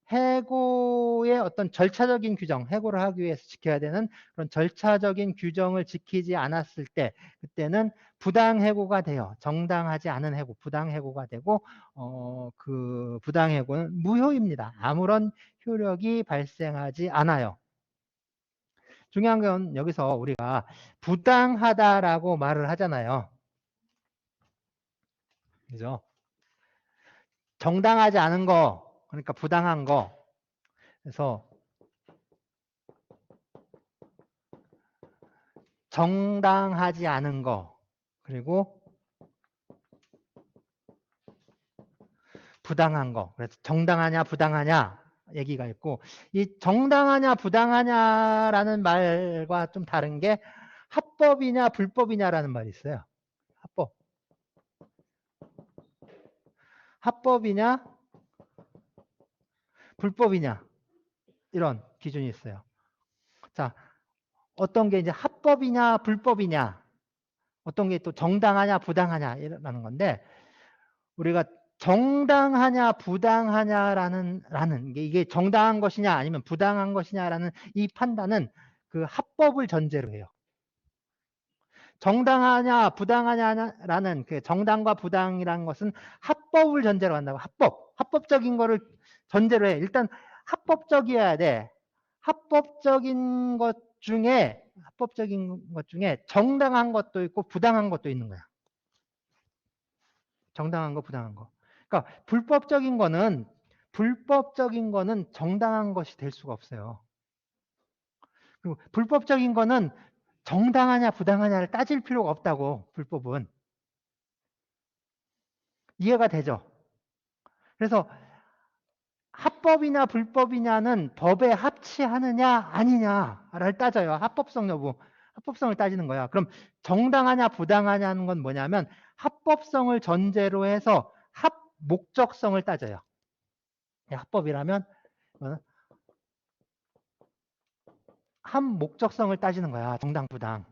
해고의 어떤 절차적인 규정, 해고를 하기 위해서 지켜야 되는 그런 절차적인 규정을 지키지 않았을 때 그때는 부당해고가 돼요. 정당하지 않은 해고, 부당해고가 되고 그 부당해고는 무효입니다. 아무런 효력이 발생하지 않아요. 중요한 건 여기서 우리가 부당하다라고 말을 하잖아요. 그죠? 정당하지 않은 거, 그러니까 부당한 거. 그래서 정당하지 않은 거, 그리고 부당한 거. 그래서 정당하냐, 부당하냐 얘기가 있고, 이 정당하냐, 부당하냐라는 말과 좀 다른 게 합법이냐, 불법이냐라는 말이 있어요. 합법. 합법이냐, 불법이냐. 이런 기준이 있어요. 자, 어떤 게 이제 합법이냐, 불법이냐. 어떤 게 또 정당하냐, 부당하냐라는 건데, 우리가 정당하냐, 부당하냐라는 이게 정당한 것이냐, 아니면 부당한 것이냐라는 이 판단은 그 합법을 전제로 해요. 정당하냐, 부당하냐라는 그 정당과 부당이라는 것은 합법을 전제로 한다고. 합법적인 거를 전제로 해. 일단 합법적이어야 돼. 합법적인 것 중에 정당한 것도 있고 부당한 것도 있는 거야. 정당한 거, 부당한 거. 그러니까 불법적인 거는 정당한 것이 될 수가 없어요. 그리고 불법적인 거는 정당하냐, 부당하냐를 따질 필요가 없다고, 불법은. 이해가 되죠? 그래서 합법이냐, 불법이냐는 법에 합치하느냐, 아니냐를 따져요. 합법성 여부. 합법성을 따지는 거야. 그럼 정당하냐, 부당하냐는 건 뭐냐면 합법성을 전제로 해서 목적성을 따져요. 합법이라면 목적성을 따지는 거야. 정당, 부당.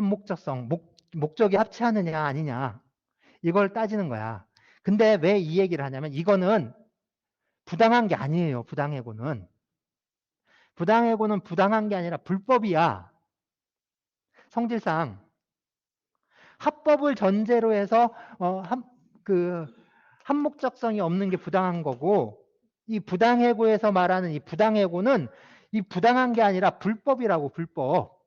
목적성, 목적이 합치하느냐 아니냐 이걸 따지는 거야. 근데 왜 이 얘기를 하냐면 이거는 부당한 게 아니에요. 부당해고는 부당한 게 아니라 불법이야. 성질상 합법을 전제로 해서 한목적성이 없는 게 부당한 거고, 이 부당해고에서 말하는 이 부당해고는 이 부당한 게 아니라 불법이라고. 불법.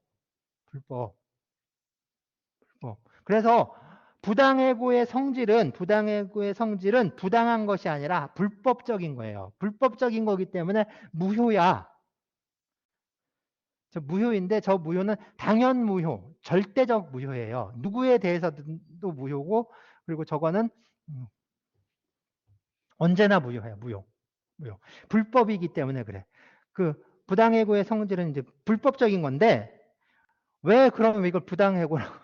그래서 부당해고의 성질은 부당한 것이 아니라 불법적인 거예요. 불법적인 거기 때문에 무효야. 무효인데 저 무효는 당연 무효, 절대적 무효예요. 누구에 대해서도 무효고, 그리고 저거는 언제나 무효해요. 무효. 불법이기 때문에 그래. 그 부당해고의 성질은 이제 불법적인 건데 왜 그러면 이걸 부당해고라고?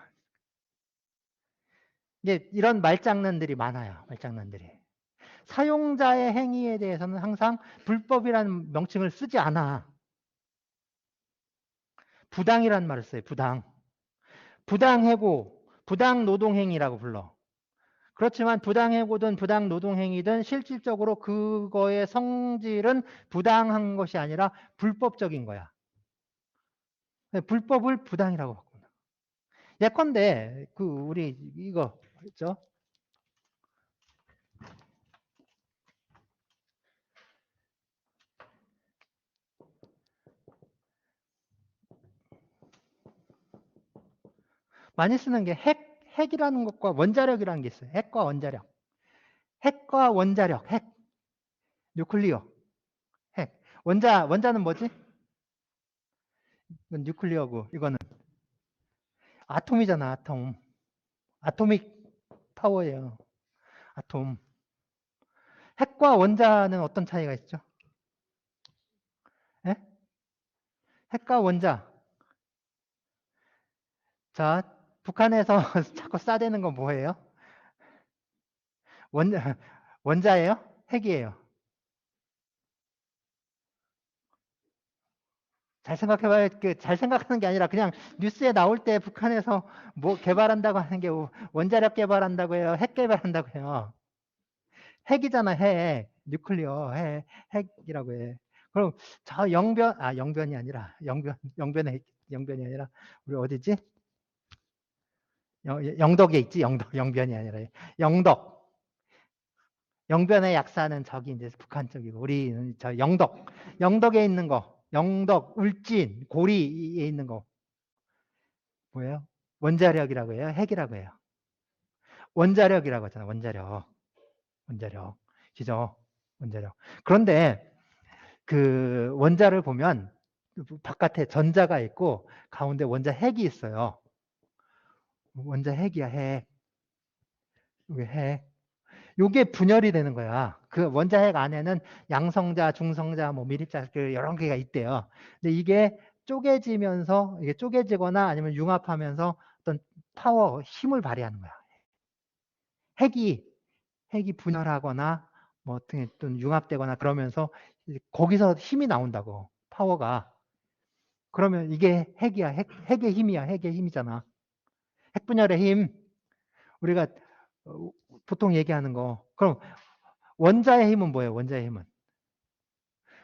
이제 이런 말장난들이 많아요. 말장난들이. 사용자의 행위에 대해서는 항상 불법이라는 명칭을 쓰지 않아. 부당이라는 말을 써요. 부당해고, 부당노동행위라고 불러. 그렇지만 부당해고든 부당노동행위든 실질적으로 그거의 성질은 부당한 것이 아니라 불법적인 거야. 불법을 부당이라고 바꾼다. 예컨대 우리 이거 있죠? 많이 쓰는 게 핵이라는 것과 원자력이라는 게 있어요. 핵과 원자력. 핵. 뉴클리어. 핵. 원자는 뭐지? 이건 뉴클리어고, 이거는 아톰이잖아, 아톰. 아토믹 파워예요. 아톰. 핵과 원자는 어떤 차이가 있죠? 예? 핵과 원자. 자, 북한에서 자꾸 싸대는 건 뭐예요? 원자예요? 핵이에요? 잘 생각해봐요. 잘 생각하는 게 아니라 그냥 뉴스에 나올 때 북한에서 뭐 개발한다고 하는 게 원자력 개발한다고 해요? 핵 개발한다고 해요? 핵이잖아, 핵. 뉴클리어, 핵이라고 해. 그럼 저 영변이 아니라, 영변이 아니라, 우리 어디지? 영덕에 있지, 영변이 아니라. 영덕. 영변의 약사는 저기 이제 북한 쪽이고, 우리는 저 영덕에 있는 거. 영덕, 울진, 고리에 있는 거. 뭐예요? 원자력이라고 해요? 핵이라고 해요? 원자력이라고 하잖아, 원자력. 그죠? 원자력. 그런데 그 원자를 보면 바깥에 전자가 있고 가운데 원자 핵이 있어요. 원자 핵이야, 핵. 이게 핵. 요게 분열이 되는 거야. 그 원자 핵 안에는 양성자, 중성자, 뭐 밀입자 그 여러 개가 있대요. 근데 이게 쪼개지면서 이게 쪼개지거나 아니면 융합하면서 어떤 파워, 힘을 발휘하는 거야. 핵이 분열하거나 뭐 어떤 융합되거나 그러면서 거기서 힘이 나온다고. 파워가. 그러면 이게 핵이야. 핵의 힘이야. 핵의 힘이잖아. 핵분열의 힘. 우리가 보통 얘기하는 거. 그럼 원자의 힘은 뭐예요? 원자의 힘은.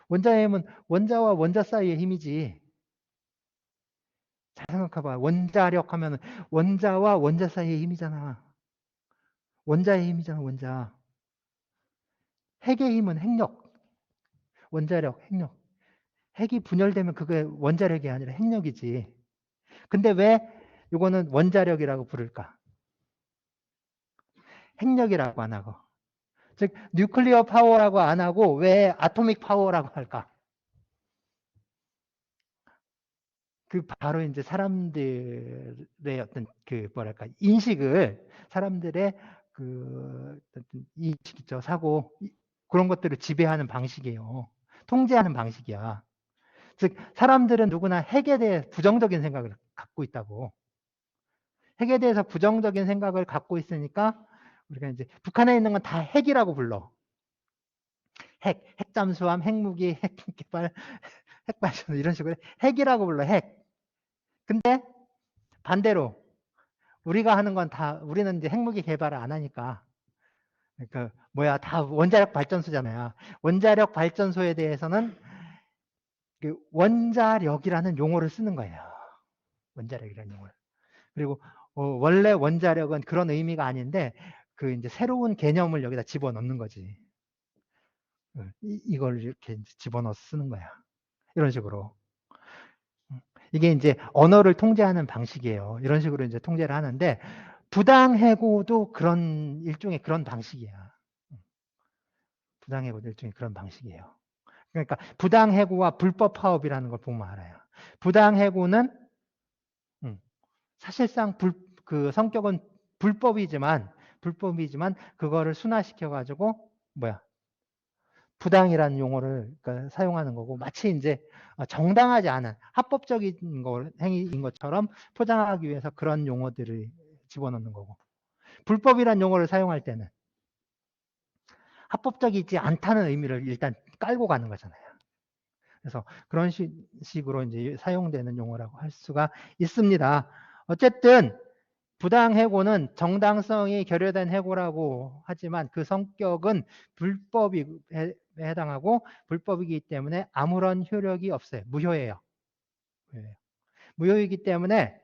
원자의 힘은 원자와 원자 사이의 힘이지. 잘 생각해봐. 원자력 하면 원자와 원자 사이의 힘이잖아. 원자의 힘이잖아. 원자. 핵의 힘은 핵력. 원자력, 핵력. 핵이 분열되면 그게 원자력이 아니라 핵력이지. 근데 왜 이거는 원자력이라고 부를까? 핵력이라고 안 하고. 즉 뉴클리어 파워라고 안 하고 왜 아토믹 파워라고 할까? 그 바로 이제 사람들의 어떤 그 뭐랄까 인식을 사람들의 그 인식 있죠, 사고 그런 것들을 지배하는 방식이에요. 통제하는 방식이야. 즉 사람들은 누구나 핵에 대해 부정적인 생각을 갖고 있다고. 핵에 대해서 부정적인 생각을 갖고 있으니까 우리가 이제 북한에 있는 건 다 핵이라고 불러. 핵잠수함, 핵무기, 핵개발, 핵발전 이런 식으로 핵이라고 불러. 핵. 근데 반대로 우리가 하는 건 다 우리는 이제 핵무기 개발을 안 하니까 그 뭐야 다 원자력 발전소잖아요. 원자력 발전소에 대해서는 그 원자력이라는 용어를 쓰는 거예요. 원자력이라는 용어를. 그리고 원래 원자력은 그런 의미가 아닌데 그 이제 새로운 개념을 여기다 집어넣는 거지. 이걸 이렇게 집어넣어서 쓰는 거야. 이런 식으로. 이게 이제 언어를 통제하는 방식이에요. 이런 식으로 이제 통제를 하는데 부당해고도 그런 일종의 그런 방식이야. 부당해고도 일종의 그런 방식이에요. 그러니까 부당해고와 불법 파업이라는 걸 보면 알아요. 부당해고는 사실상 그 성격은 불법이지만 그거를 순화시켜 가지고 뭐야 부당이라는 용어를 그러니까 사용하는 거고 마치 이제 정당하지 않은 합법적인 행위인 것처럼 포장하기 위해서 그런 용어들을 집어넣는 거고 불법이라는 용어를 사용할 때는 합법적이지 않다는 의미를 일단 깔고 가는 거잖아요. 그래서 그런 식으로 이제 사용되는 용어라고 할 수가 있습니다. 어쨌든 부당해고는 정당성이 결여된 해고라고 하지만 그 성격은 불법에 해당하고 불법이기 때문에 아무런 효력이 없어요. 무효예요. 무효이기 때문에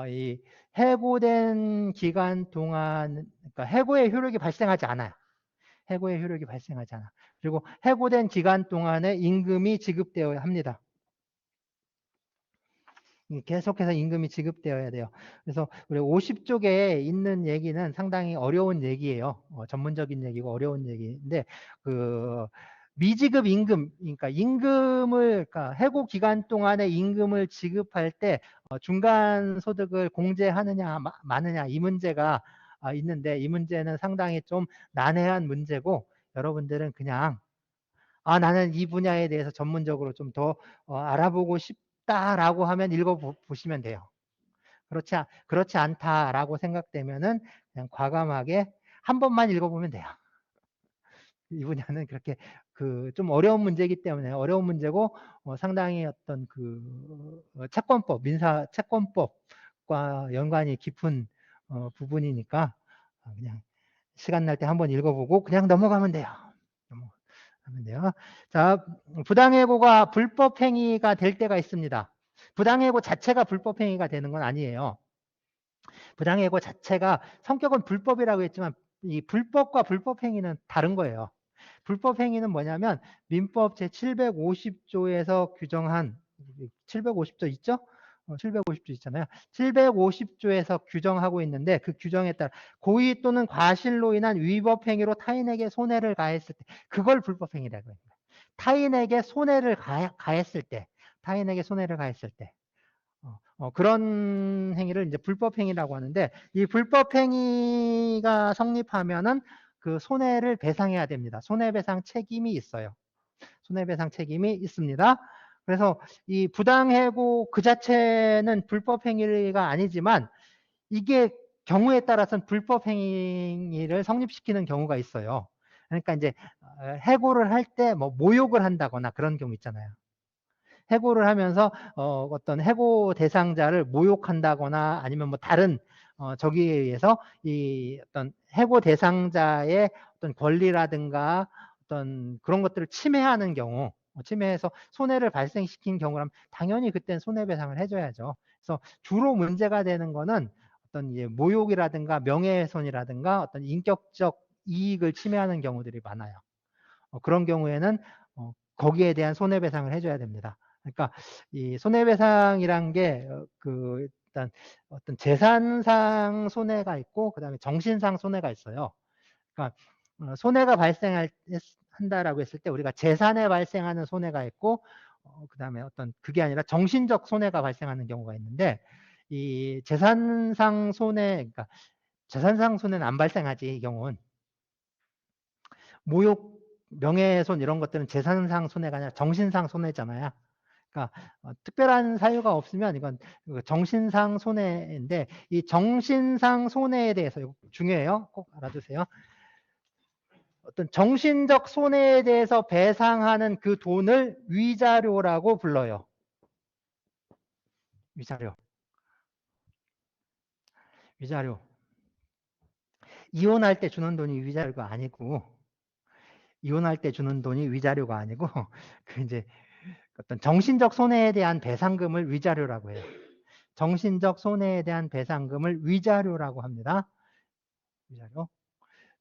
이 해고된 기간 동안 그러니까 해고의 효력이 발생하지 않아요. 해고의 효력이 발생하지 않아. 그리고 해고된 기간 동안에 임금이 지급되어야 합니다. 계속해서 임금이 지급되어야 돼요. 그래서 우리 50쪽에 있는 얘기는 상당히 어려운 얘기예요. 전문적인 얘기고 어려운 얘기인데 그 미지급 임금, 그러니까 임금을 그러니까 해고 기간 동안에 임금을 지급할 때 중간 소득을 공제하느냐 마느냐 이 문제가 있는데 이 문제는 상당히 좀 난해한 문제고 여러분들은 그냥 나는 이 분야에 대해서 전문적으로 좀 더 알아보고 있다라고 하면 읽어보시면 돼요. 그렇지 않다라고 생각되면은 그냥 과감하게 한 번만 읽어보면 돼요. 이 분야는 그렇게 좀 어려운 문제이기 때문에 어려운 문제고 상당히 어떤 채권법, 민사 채권법과 연관이 깊은 부분이니까 그냥 시간 날 때 한번 읽어보고 그냥 넘어가면 돼요. 넘어가면 돼요. 자, 부당해고가 불법행위가 될 때가 있습니다. 부당해고 자체가 불법행위가 되는 건 아니에요. 부당해고 자체가 성격은 불법이라고 했지만 이 불법과 불법행위는 다른 거예요. 불법행위는 뭐냐면 민법 제750조에서 규정한 750조 있죠? 750조 있잖아요. 750조에서 규정하고 있는데 그 규정에 따라 고의 또는 과실로 인한 위법행위로 타인에게 손해를 가했을 때 그걸 불법행위라고 합니다. 타인에게 손해를 가했을 때 타인에게 손해를 가했을 때 그런 행위를 이제 불법행위라고 하는데 이 불법행위가 성립하면은 그 손해를 배상해야 됩니다. 손해배상 책임이 있어요. 손해배상 책임이 있습니다. 그래서 이 부당해고 그 자체는 불법행위가 아니지만 이게 경우에 따라서는 불법행위를 성립시키는 경우가 있어요. 그러니까 이제 해고를 할 때 뭐 모욕을 한다거나 그런 경우 있잖아요. 해고를 하면서 어떤 해고 대상자를 모욕한다거나 아니면 뭐 다른 저기에 의해서 이 어떤 해고 대상자의 어떤 권리라든가 어떤 그런 것들을 침해하는 경우, 침해해서 손해를 발생시킨 경우라면 당연히 그때는 손해배상을 해줘야죠. 그래서 주로 문제가 되는 거는 어떤 모욕이라든가 명예훼손이라든가 어떤 인격적 이익을 침해하는 경우들이 많아요. 그런 경우에는 거기에 대한 손해배상을 해줘야 됩니다. 그러니까 이 손해배상이란 게 일단 어떤 재산상 손해가 있고 그다음에 정신상 손해가 있어요. 그러니까 손해가 발생한다라고 했을 때 우리가 재산에 발생하는 손해가 있고 그다음에 어떤 그게 아니라 정신적 손해가 발생하는 경우가 있는데 이 재산상 손해, 그러니까 재산상 손해는 안 발생하지 이 경우는. 모욕, 명예훼손 이런 것들은 재산상 손해가 아니라 정신상 손해잖아요. 그러니까 특별한 사유가 없으면 이건 정신상 손해인데 이 정신상 손해에 대해서 이거 중요해요. 꼭 알아두세요. 어떤 정신적 손해에 대해서 배상하는 그 돈을 위자료라고 불러요. 위자료. 위자료. 이혼할 때 주는 돈이 위자료가 아니고 이혼할 때 주는 돈이 위자료가 아니고 그 이제 어떤 정신적 손해에 대한 배상금을 위자료라고 해요. 정신적 손해에 대한 배상금을 위자료라고 합니다. 위자료.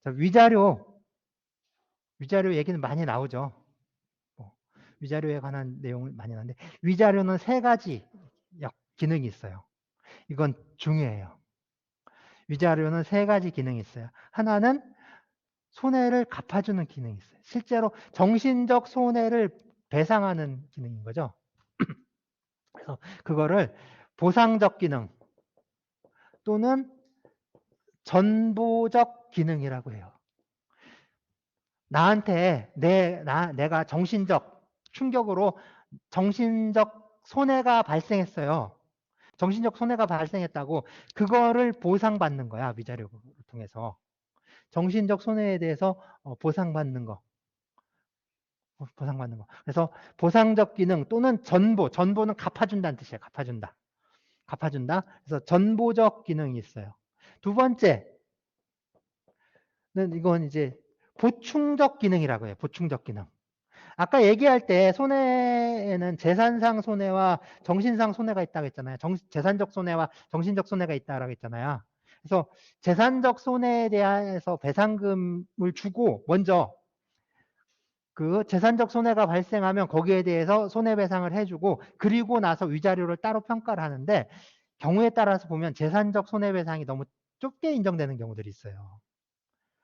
자, 위자료 얘기는 많이 나오죠. 위자료에 관한 내용을 많이 나오는데 위자료는 3가지 기능이 있어요. 이건 중요해요. 위자료는 3가지 기능이 있어요. 하나는 손해를 갚아주는 기능이 있어요. 실제로 정신적 손해를 배상하는 기능인 거죠. 그래서 그거를 보상적 기능 또는 전보적 기능이라고 해요. 나한테 내가 정신적 충격으로 정신적 손해가 발생했어요. 정신적 손해가 발생했다고 그거를 보상받는 거야. 위자료를 통해서. 정신적 손해에 대해서 보상받는 거. 보상받는 거. 그래서 보상적 기능 또는 전보는 갚아준다는 뜻이에요. 갚아준다. 그래서 전보적 기능이 있어요. 두 번째는 이건 이제 보충적 기능이라고 해요. 보충적 기능. 아까 얘기할 때 손해에는 재산상 손해와 정신상 손해가 있다고 했잖아요. 재산적 손해와 정신적 손해가 있다고 했잖아요. 그래서 재산적 손해에 대해서 배상금을 주고 먼저 그 재산적 손해가 발생하면 거기에 대해서 손해배상을 해주고 그리고 나서 위자료를 따로 평가를 하는데 경우에 따라서 보면 재산적 손해배상이 너무 좁게 인정되는 경우들이 있어요.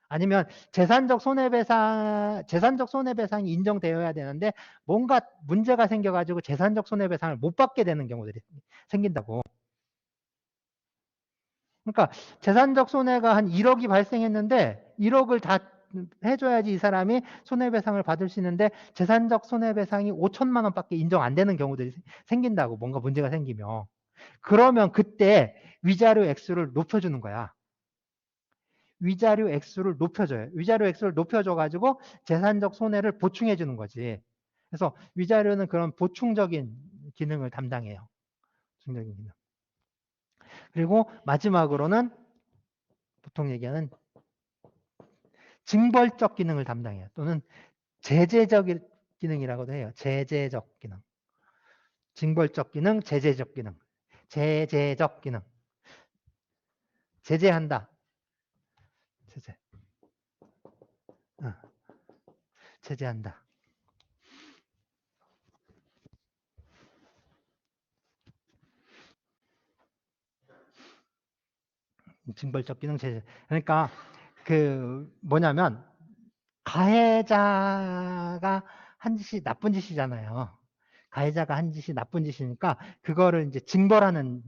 아니면 재산적 손해배상이 인정되어야 되는데 뭔가 문제가 생겨가지고 재산적 손해배상을 못 받게 되는 경우들이 생긴다고. 그러니까 재산적 손해가 한 1억이 발생했는데 1억을 다 해줘야지 이 사람이 손해배상을 받을 수 있는데 재산적 손해배상이 5천만 원밖에 인정 안 되는 경우들이 생긴다고, 뭔가 문제가 생기면. 그러면 그때 위자료 액수를 높여주는 거야. 위자료 액수를 높여줘요. 위자료 액수를 높여줘가지고 재산적 손해를 보충해주는 거지. 그래서 위자료는 그런 보충적인 기능을 담당해요. 보충적인 기능. 그리고 마지막으로는 보통 얘기하는 징벌적 기능을 담당해요. 또는 제재적 기능이라고도 해요. 제재적 기능. 징벌적 기능, 제재적 기능. 제재적 기능. 제재한다. 제재. 제재한다. 징벌적 기능 제재. 그러니까 그 뭐냐면 가해자가 한 짓이 나쁜 짓이잖아요. 가해자가 한 짓이 나쁜 짓이니까 그거를 이제 징벌하는,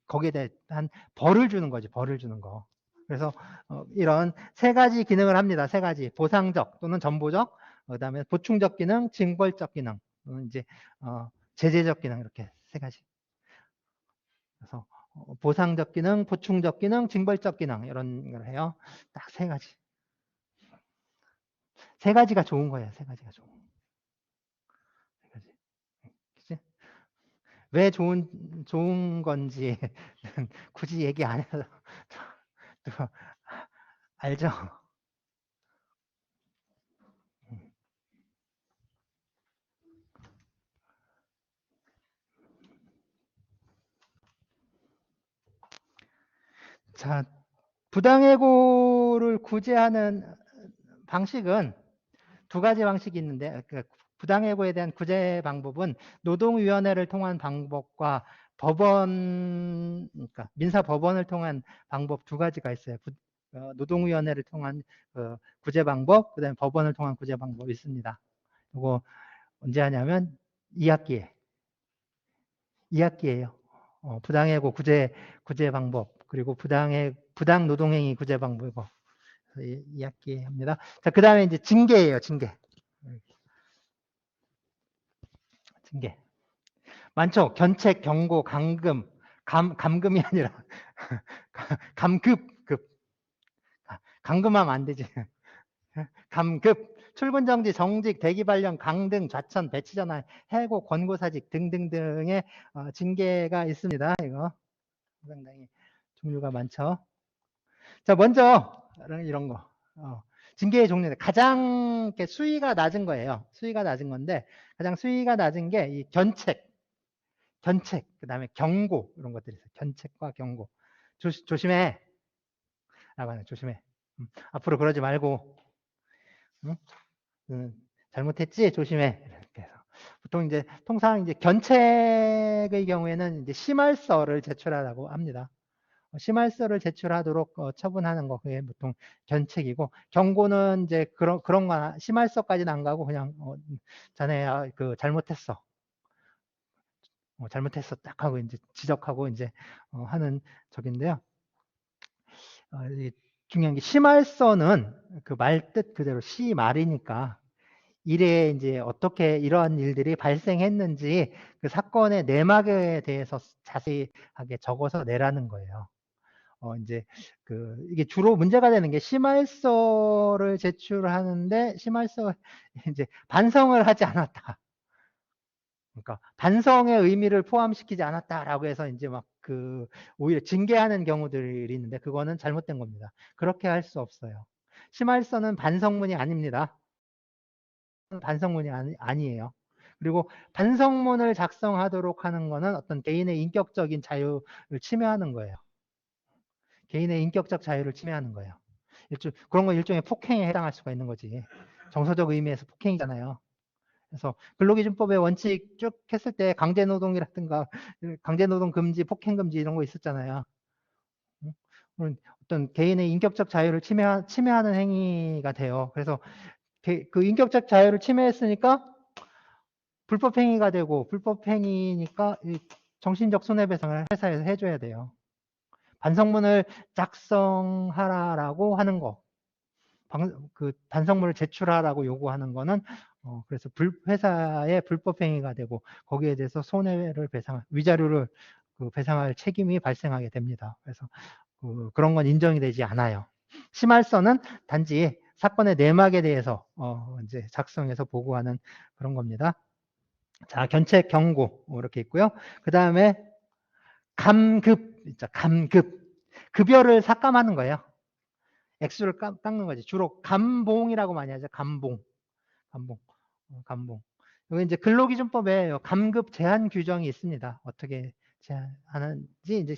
거기에 대한 벌을 주는 거지. 벌을 주는 거. 그래서 이런 세 가지 기능을 합니다. 세 가지. 보상적 또는 전보적, 그다음에 보충적 기능, 징벌적 기능, 이제 제재적 기능, 이렇게 세 가지. 그래서 보상적 기능, 보충적 기능, 징벌적 기능, 이런 걸 해요. 딱 세 가지. 세 가지가 좋은 거예요. 세 가지가 좋은. 세 가지. 그치? 왜 좋은 건지 굳이 얘기 안 해서 또 알죠? 자, 부당해고를 구제하는 방식은 두 가지 방식이 있는데, 부당해고에 대한 구제 방법은 노동위원회를 통한 방법과 법원, 그러니까 민사법원을 통한 방법 두 가지가 있어요. 노동위원회를 통한 구제 방법, 그다음에 법원을 통한 구제 방법이 있습니다. 이거 언제 하냐면 2학기에. 2학기예요. 부당해고 구제 방법, 그리고 부당 노동행위 구제 방법. 2학기에 합니다. 자, 그 다음에 이제 징계예요, 징계. 징계. 많죠? 견책, 경고, 감금, 감금이 아니라 감급, 감금하면 안 되지. 감급, 출근정지, 정직, 대기발령, 강등, 좌천, 배치전환, 해고, 권고사직 등등등의 징계가 있습니다. 이거 상당히 종류가 많죠. 자, 먼저 이런 거. 징계의 종류는 가장 수위가 낮은 거예요. 수위가 낮은 건데, 가장 수위가 낮은 게 이 견책, 그 다음에 경고, 이런 것들이 있어요. 견책과 경고. 조심해. 라고 하는, 조심해. 앞으로 그러지 말고, 잘못했지? 조심해. 이렇게 해서. 보통 이제, 통상 이제 견책의 경우에는 이제 심할서를 제출하라고 합니다. 심할서를 제출하도록 처분하는 거, 그게 보통 견책이고, 경고는 이제 그런 거, 심할서까지는 안 가고 그냥 자네 잘못했어. 잘못했어 딱 하고 이제 지적하고 이제 하는 적인데요. 중요한 게 심할서는 그 말 뜻 그대로 시 말이니까 일에 이제 어떻게 이러한 일들이 발생했는지 그 사건의 내막에 대해서 자세하게 적어서 내라는 거예요. 이제 이게 주로 문제가 되는 게 심할서를 제출하는데 심할서 이제 반성을 하지 않았다. 그러니까 반성의 의미를 포함시키지 않았다라고 해서 이제 막 오히려 징계하는 경우들이 있는데 그거는 잘못된 겁니다. 그렇게 할 수 없어요. 심할서는 반성문이 아닙니다. 반성문이 아니에요. 그리고 반성문을 작성하도록 하는 거는 어떤 개인의 인격적인 자유를 침해하는 거예요. 개인의 인격적 자유를 침해하는 거예요. 그런 건 일종의 폭행에 해당할 수가 있는 거지. 정서적 의미에서 폭행이잖아요. 그래서 근로기준법의 원칙 쭉 했을 때 강제노동이라든가 강제노동 금지, 폭행 금지 이런 거 있었잖아요. 어떤 개인의 인격적 자유를 침해하는 행위가 돼요. 그래서 그 인격적 자유를 침해했으니까 불법행위가 되고, 불법행위니까 정신적 손해배상을 회사에서 해줘야 돼요. 반성문을 작성하라라고 하는 거. 그 반성문을 제출하라고 요구하는 거는 그래서 회사의 불법 행위가 되고 거기에 대해서 손해를 위자료를 배상할 책임이 발생하게 됩니다. 그래서 그런 건 인정이 되지 않아요. 심할서는 단지 사건의 내막에 대해서 이제 작성해서 보고하는 그런 겁니다. 자, 견책 경고 이렇게 있고요. 그 다음에 감급, 감급. 급여를 삭감하는 거예요. 액수를 깎는 거지. 주로 감봉이라고 많이 하죠. 감봉. 감봉. 여기 이제 근로기준법에 감급 제한 규정이 있습니다. 어떻게 제한하는지 이제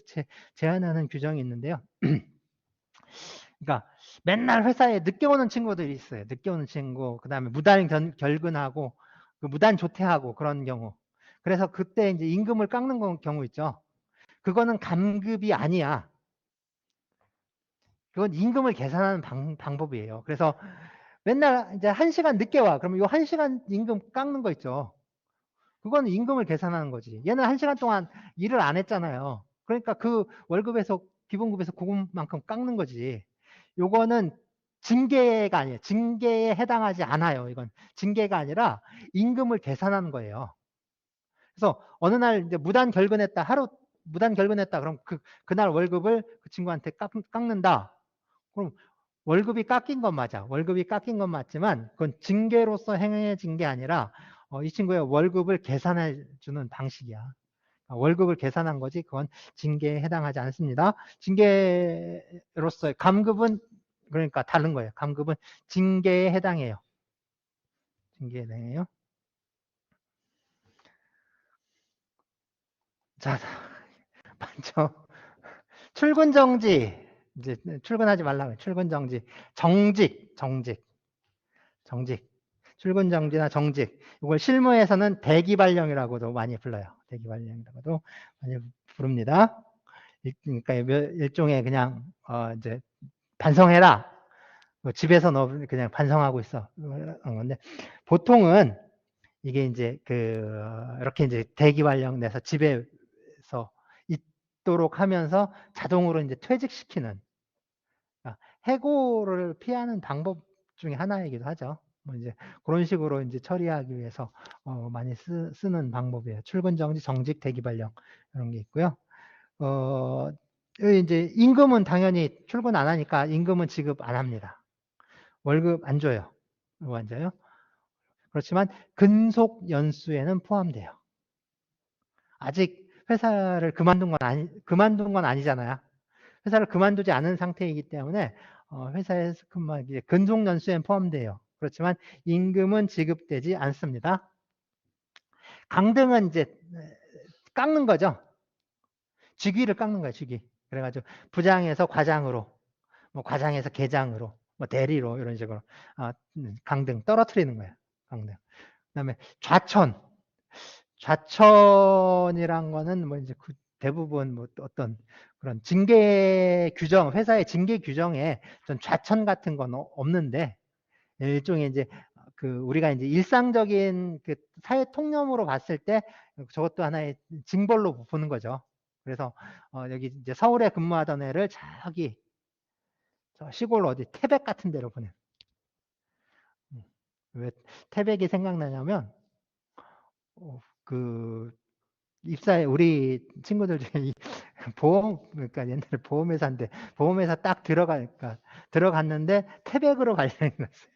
제한하는 규정이 있는데요. 그러니까 맨날 회사에 늦게 오는 친구들이 있어요. 늦게 오는 친구, 그 다음에 무단 결근하고, 무단 조퇴하고 그런 경우. 그래서 그때 이제 임금을 깎는 경우 있죠. 그거는 감급이 아니야. 그건 임금을 계산하는 방법이에요. 그래서 맨날 이제 1시간 늦게 와. 그러면 이 1시간 임금 깎는 거 있죠. 그거는 임금을 계산하는 거지. 얘는 1시간 동안 일을 안 했잖아요. 그러니까 그 월급에서, 기본급에서 그것만큼 깎는 거지. 요거는 징계가 아니에요. 징계에 해당하지 않아요. 이건 징계가 아니라 임금을 계산하는 거예요. 그래서 어느 날 이제 무단 결근했다. 하루 무단 결근했다. 그럼 그날 월급을 그 친구한테 깎는다. 그럼 월급이 깎인 건 맞아. 월급이 깎인 건 맞지만 그건 징계로서 행해진 게 아니라 이 친구의 월급을 계산해 주는 방식이야. 월급을 계산한 거지 그건 징계에 해당하지 않습니다. 징계로서의 감급은 그러니까 다른 거예요. 감급은 징계에 해당해요. 징계에 해당해요. 자, 먼저 출근 정지. 이제 출근하지 말라고. 출근 정지. 정직. 출근 정지나 정직. 이걸 실무에서는 대기발령이라고도 많이 불러요. 대기발령이라고도 많이 부릅니다. 그러니까 일종의 그냥 이제 반성해라. 집에서 너 그냥 반성하고 있어. 건데 보통은 이게 이제 이렇게 이제 대기발령 내서 집에서 있도록 하면서 자동으로 이제 퇴직시키는, 해고를 피하는 방법 중에 하나이기도 하죠. 뭐 이제 그런 식으로 이제 처리하기 위해서 많이 쓰는 방법이에요. 출근 정지, 정직, 대기 발령 이런 게 있고요. 이제 임금은 당연히 출근 안 하니까 임금은 지급 안 합니다. 월급 안 줘요. 월급 안 줘요. 그렇지만 근속 연수에는 포함돼요. 아직 회사를 그만둔 건 아니잖아요. 회사를 그만두지 않은 상태이기 때문에 회사에서 근속 연수엔 포함돼요. 그렇지만 임금은 지급되지 않습니다. 강등은 이제 깎는 거죠. 직위를 깎는 거예요. 직위. 그래가지고 부장에서 과장으로, 뭐 과장에서 계장으로, 뭐 대리로 이런 식으로 강등 떨어뜨리는 거예요. 강등. 그다음에 좌천이란 거는 뭐 이제 대부분 뭐 어떤 그런 징계 규정, 회사의 징계 규정에 전 좌천 같은 건 없는데 일종의 이제 우리가 이제 일상적인 사회 통념으로 봤을 때 저것도 하나의 징벌로 보는 거죠. 그래서 여기 이제 서울에 근무하던 애를 저기 저 시골 어디 태백 같은 데로 보내. 왜 태백이 생각나냐면 입사에 우리 친구들 중에 그러니까 옛날에 보험회사인데 보험회사 딱 들어갔는데 태백으로 발령이 났어요.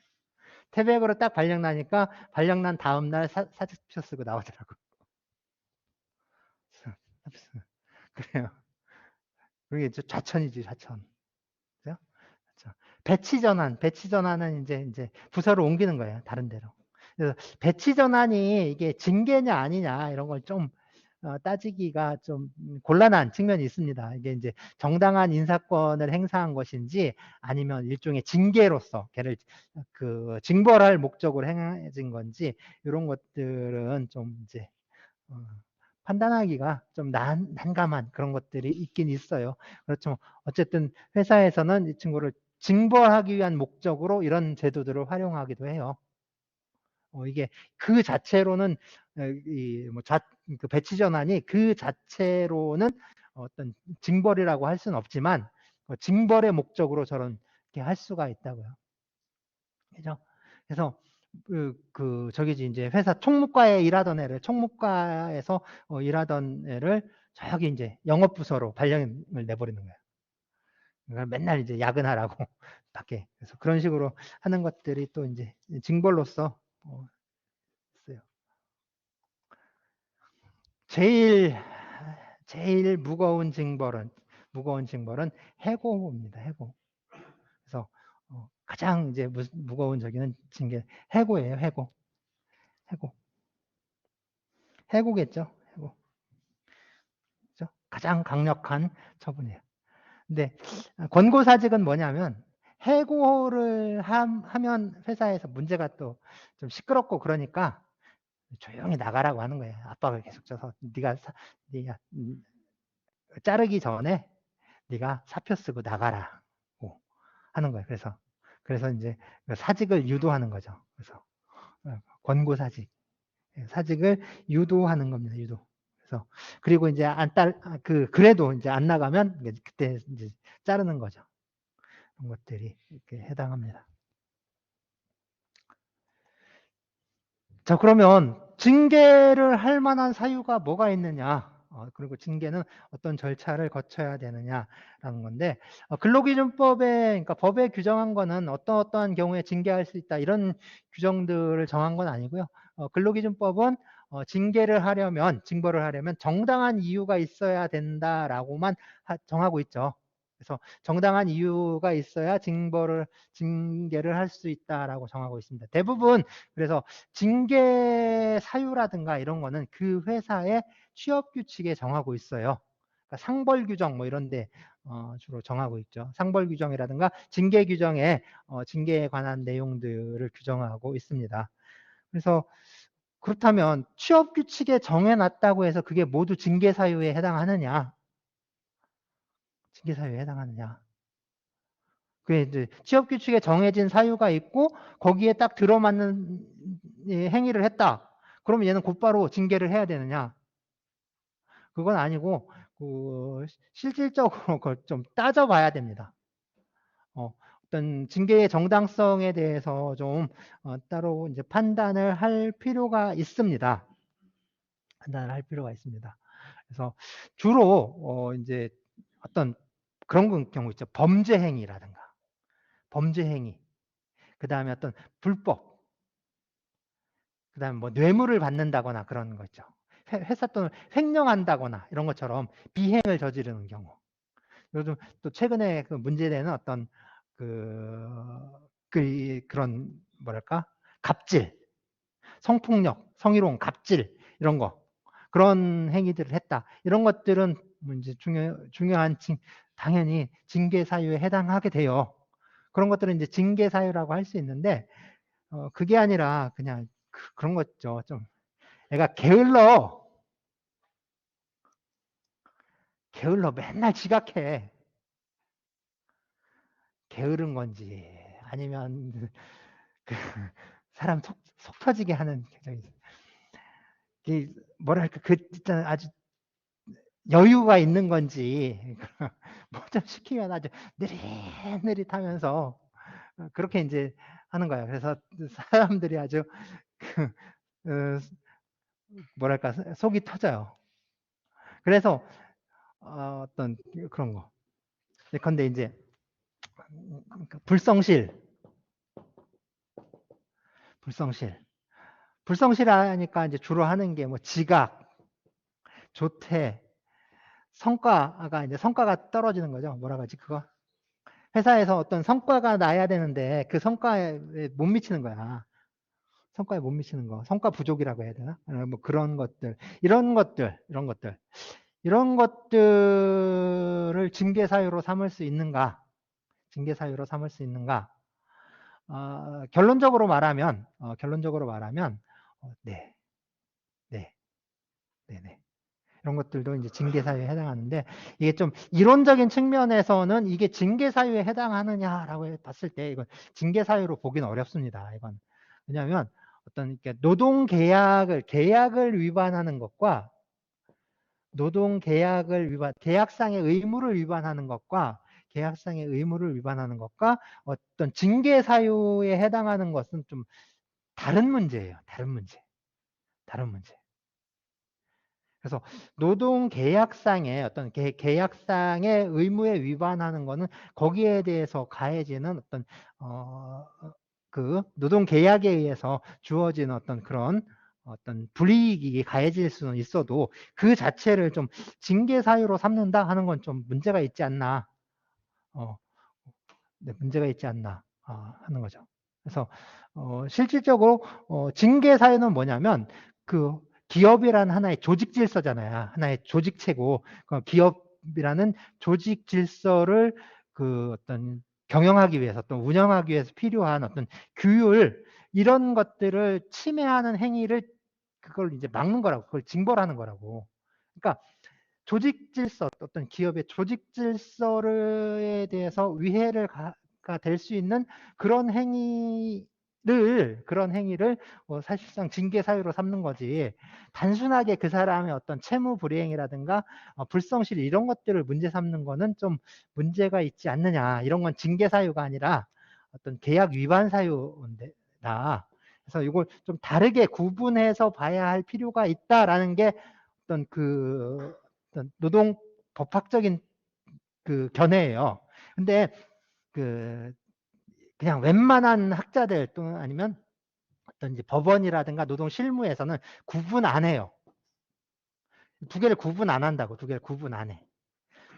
태백으로 딱 발령 나니까 발령 난 다음 날 사직표 쓰고 나오더라고. 그래요. 그게 좌천이지, 좌천. 그죠? 배치 전환은 이제 부서를 옮기는 거예요. 다른 데로. 그래서 배치 전환이 이게 징계냐 아니냐 이런 걸 좀 따지기가 좀 곤란한 측면이 있습니다. 이게 이제 정당한 인사권을 행사한 것인지 아니면 일종의 징계로서 걔를 징벌할 목적으로 행해진 건지 이런 것들은 좀 이제 판단하기가 좀 난감한 그런 것들이 있긴 있어요. 그렇죠. 어쨌든 회사에서는 이 친구를 징벌하기 위한 목적으로 이런 제도들을 활용하기도 해요. 이게 그 자체로는 그 배치 전환이 그 자체로는 어떤 징벌이라고 할 수는 없지만 징벌의 목적으로 저런 게 할 수가 있다고요. 그죠? 그래서 저기지 이제 회사 총무과에 일하던 애를 총무과에서 일하던 애를 저기 이제 영업부서로 발령을 내버리는 거예요. 그러니까 맨날 이제 야근하라고 밖에. 그래서 그런 식으로 하는 것들이 또 이제 징벌로서 있어요. 제일 무거운 징벌은 해고입니다. 해고. 그래서 가장 이제 무거운 저기는 징계 해고예요. 해고. 해고겠죠. 해고. 그죠? 가장 강력한 처분이에요. 근데 권고사직은 뭐냐면 해고를 하면 회사에서 문제가 또 좀 시끄럽고 그러니까 조용히 나가라고 하는 거예요. 압박을 계속 줘서 네가 자르기 전에 네가 사표 쓰고 나가라고 하는 거예요. 그래서 이제 사직을 유도하는 거죠. 그래서 권고사직, 사직을 유도하는 겁니다. 유도. 그래서 그리고 이제 그래도 이제 안 나가면 그때 이제 자르는 거죠. 그런 것들이 이렇게 해당합니다. 자, 그러면 징계를 할 만한 사유가 뭐가 있느냐? 그리고 징계는 어떤 절차를 거쳐야 되느냐라는 건데, 근로기준법에, 그러니까 법에 규정한 거는 어떠한 경우에 징계할 수 있다 이런 규정들을 정한 건 아니고요. 근로기준법은 징벌을 하려면 정당한 이유가 있어야 된다라고만 정하고 있죠. 그래서 정당한 이유가 있어야 징계를 할 수 있다라고 정하고 있습니다. 대부분 그래서 징계 사유라든가 이런 거는 그 회사의 취업 규칙에 정하고 있어요. 그러니까 상벌 규정 뭐 이런데 주로 정하고 있죠. 상벌 규정이라든가 징계 규정에 징계에 관한 내용들을 규정하고 있습니다. 그래서 그렇다면 취업 규칙에 정해놨다고 해서 그게 모두 징계 사유에 해당하느냐? 징계 사유에 해당하느냐? 그게 이제 취업 규칙에 정해진 사유가 있고 거기에 딱 들어맞는 행위를 했다. 그러면 얘는 곧바로 징계를 해야 되느냐? 그건 아니고 실질적으로 그걸 좀 따져봐야 됩니다. 어떤 징계의 정당성에 대해서 좀 따로 이제 판단을 할 필요가 있습니다. 그래서 주로 이제 어떤 그런 경우 있죠. 범죄 행위라든가 그 다음에 어떤 불법, 그 다음에 뭐 뇌물을 받는다거나 그런 거 있죠. 회사 돈을 횡령한다거나 이런 것처럼 비행을 저지르는 경우. 요즘 또 최근에 그 문제되는 어떤 그런 뭐랄까 갑질, 성폭력, 성희롱, 갑질 이런 거 그런 행위들을 했다. 이런 것들은 이제 중요한 당연히 징계 사유에 해당하게 돼요. 그런 것들은 이제 징계 사유라고 할 수 있는데 그게 아니라 그냥 그런 거죠. 좀 애가 게을러 맨날 지각해. 게으른 건지 아니면 그 사람 속 터지게 하는 뭐랄까 일단 아주 여유가 있는 건지 뭐 좀 시키면 아주 느릿느릿하면서 그렇게 이제 하는 거예요. 그래서 사람들이 아주 뭐랄까 속이 터져요. 그래서 어떤 그런 거. 근데 이제 불성실 하니까 이제 주로 하는 게 뭐 지각, 조퇴, 성과가 떨어지는 거죠. 뭐라 그러지 그거? 회사에서 어떤 성과가 나야 되는데 그 성과에 못 미치는 거야. 성과에 못 미치는 거. 성과 부족이라고 해야 되나? 뭐 그런 것들. 이런 것들을 징계 사유로 삼을 수 있는가? 결론적으로 말하면 네. 이런 것들도 이제 징계 사유에 해당하는데 이게 좀 이론적인 측면에서는 이게 징계 사유에 해당하느냐라고 봤을 때 이건 징계 사유로 보기는 어렵습니다. 이건 왜냐하면 어떤 노동 계약을 위반하는 것과 계약상의 의무를 위반하는 것과 계약상의 의무를 위반하는 것과 어떤 징계 사유에 해당하는 것은 좀 다른 문제예요. 다른 문제. 다른 문제. 그래서 노동계약상의 어떤 계약상의 의무에 위반하는 거는 거기에 대해서 가해지는 어떤 그 노동계약에 의해서 주어지는 어떤 그런 어떤 불이익이 가해질 수는 있어도 그 자체를 좀 징계 사유로 삼는다 하는 건 좀 문제가 있지 않나 네, 문제가 있지 않나 하는 거죠. 그래서 실질적으로 징계 사유는 뭐냐면 그 기업이라는 하나의 조직 질서잖아요. 하나의 조직체고 기업이라는 조직 질서를 그 어떤 경영하기 위해서 또 운영하기 위해서 필요한 어떤 규율 이런 것들을 침해하는 행위를 그걸 이제 막는 거라고 그걸 징벌하는 거라고. 그러니까 조직 질서, 어떤 기업의 조직 질서에 대해서 위해를 될 수 있는 그런 행위를 사실상 징계 사유로 삼는 거지. 단순하게 그 사람의 어떤 채무 불이행이라든가 불성실 이런 것들을 문제 삼는 거는 좀 문제가 있지 않느냐. 이런 건 징계 사유가 아니라 어떤 계약 위반 사유다. 그래서 이걸 좀 다르게 구분해서 봐야 할 필요가 있다라는 게 어떤 그 어떤 노동 법학적인 그 견해예요. 근데 그 그냥 웬만한 학자들 또는 아니면 어떤 이제 법원이라든가 노동 실무에서는 구분 안 해요. 두 개를 구분 안 한다고. 두 개를 구분 안 해.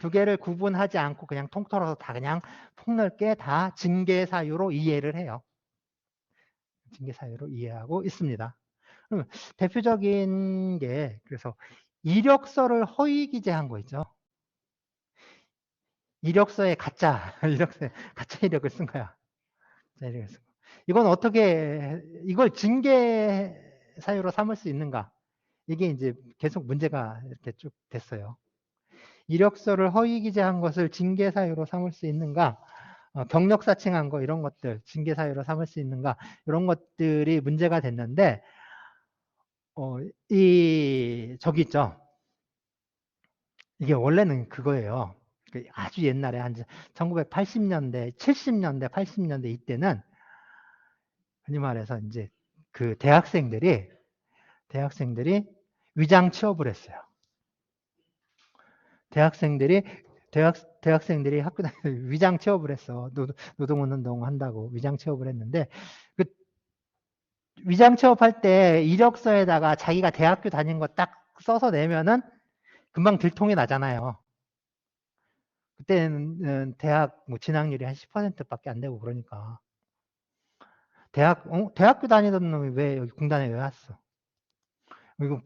두 개를 구분하지 않고 그냥 통틀어서 다 그냥 폭넓게 다 징계 사유로 이해를 해요. 징계 사유로 이해하고 있습니다. 그러면 대표적인 게 그래서 이력서를 허위 기재한 거 있죠. 이력서에 가짜 이력을 쓴 거야. 이건 어떻게 이걸 징계 사유로 삼을 수 있는가? 이게 이제 계속 문제가 이렇게 쭉 됐어요. 이력서를 허위 기재한 것을 징계 사유로 삼을 수 있는가? 경력 사칭한 거 이런 것들 징계 사유로 삼을 수 있는가? 이런 것들이 문제가 됐는데 저기 있죠. 이게 원래는 그거예요. 아주 옛날에 한 1980년대, 70년대, 80년대 이때는 흔히 말해서 이제 그 대학생들이 위장 취업을 했어요. 대학생들이 학교 다니면서 위장 취업을 했어. 노동운동 한다고 위장 취업을 했는데 그 위장 취업할 때 이력서에다가 자기가 대학교 다닌 거 딱 써서 내면은 금방 들통이 나잖아요. 그때는 대학 뭐 진학률이 한 10%밖에 안 되고 그러니까 대학교 다니던 놈이 왜 여기 공단에 왜 왔어? 이거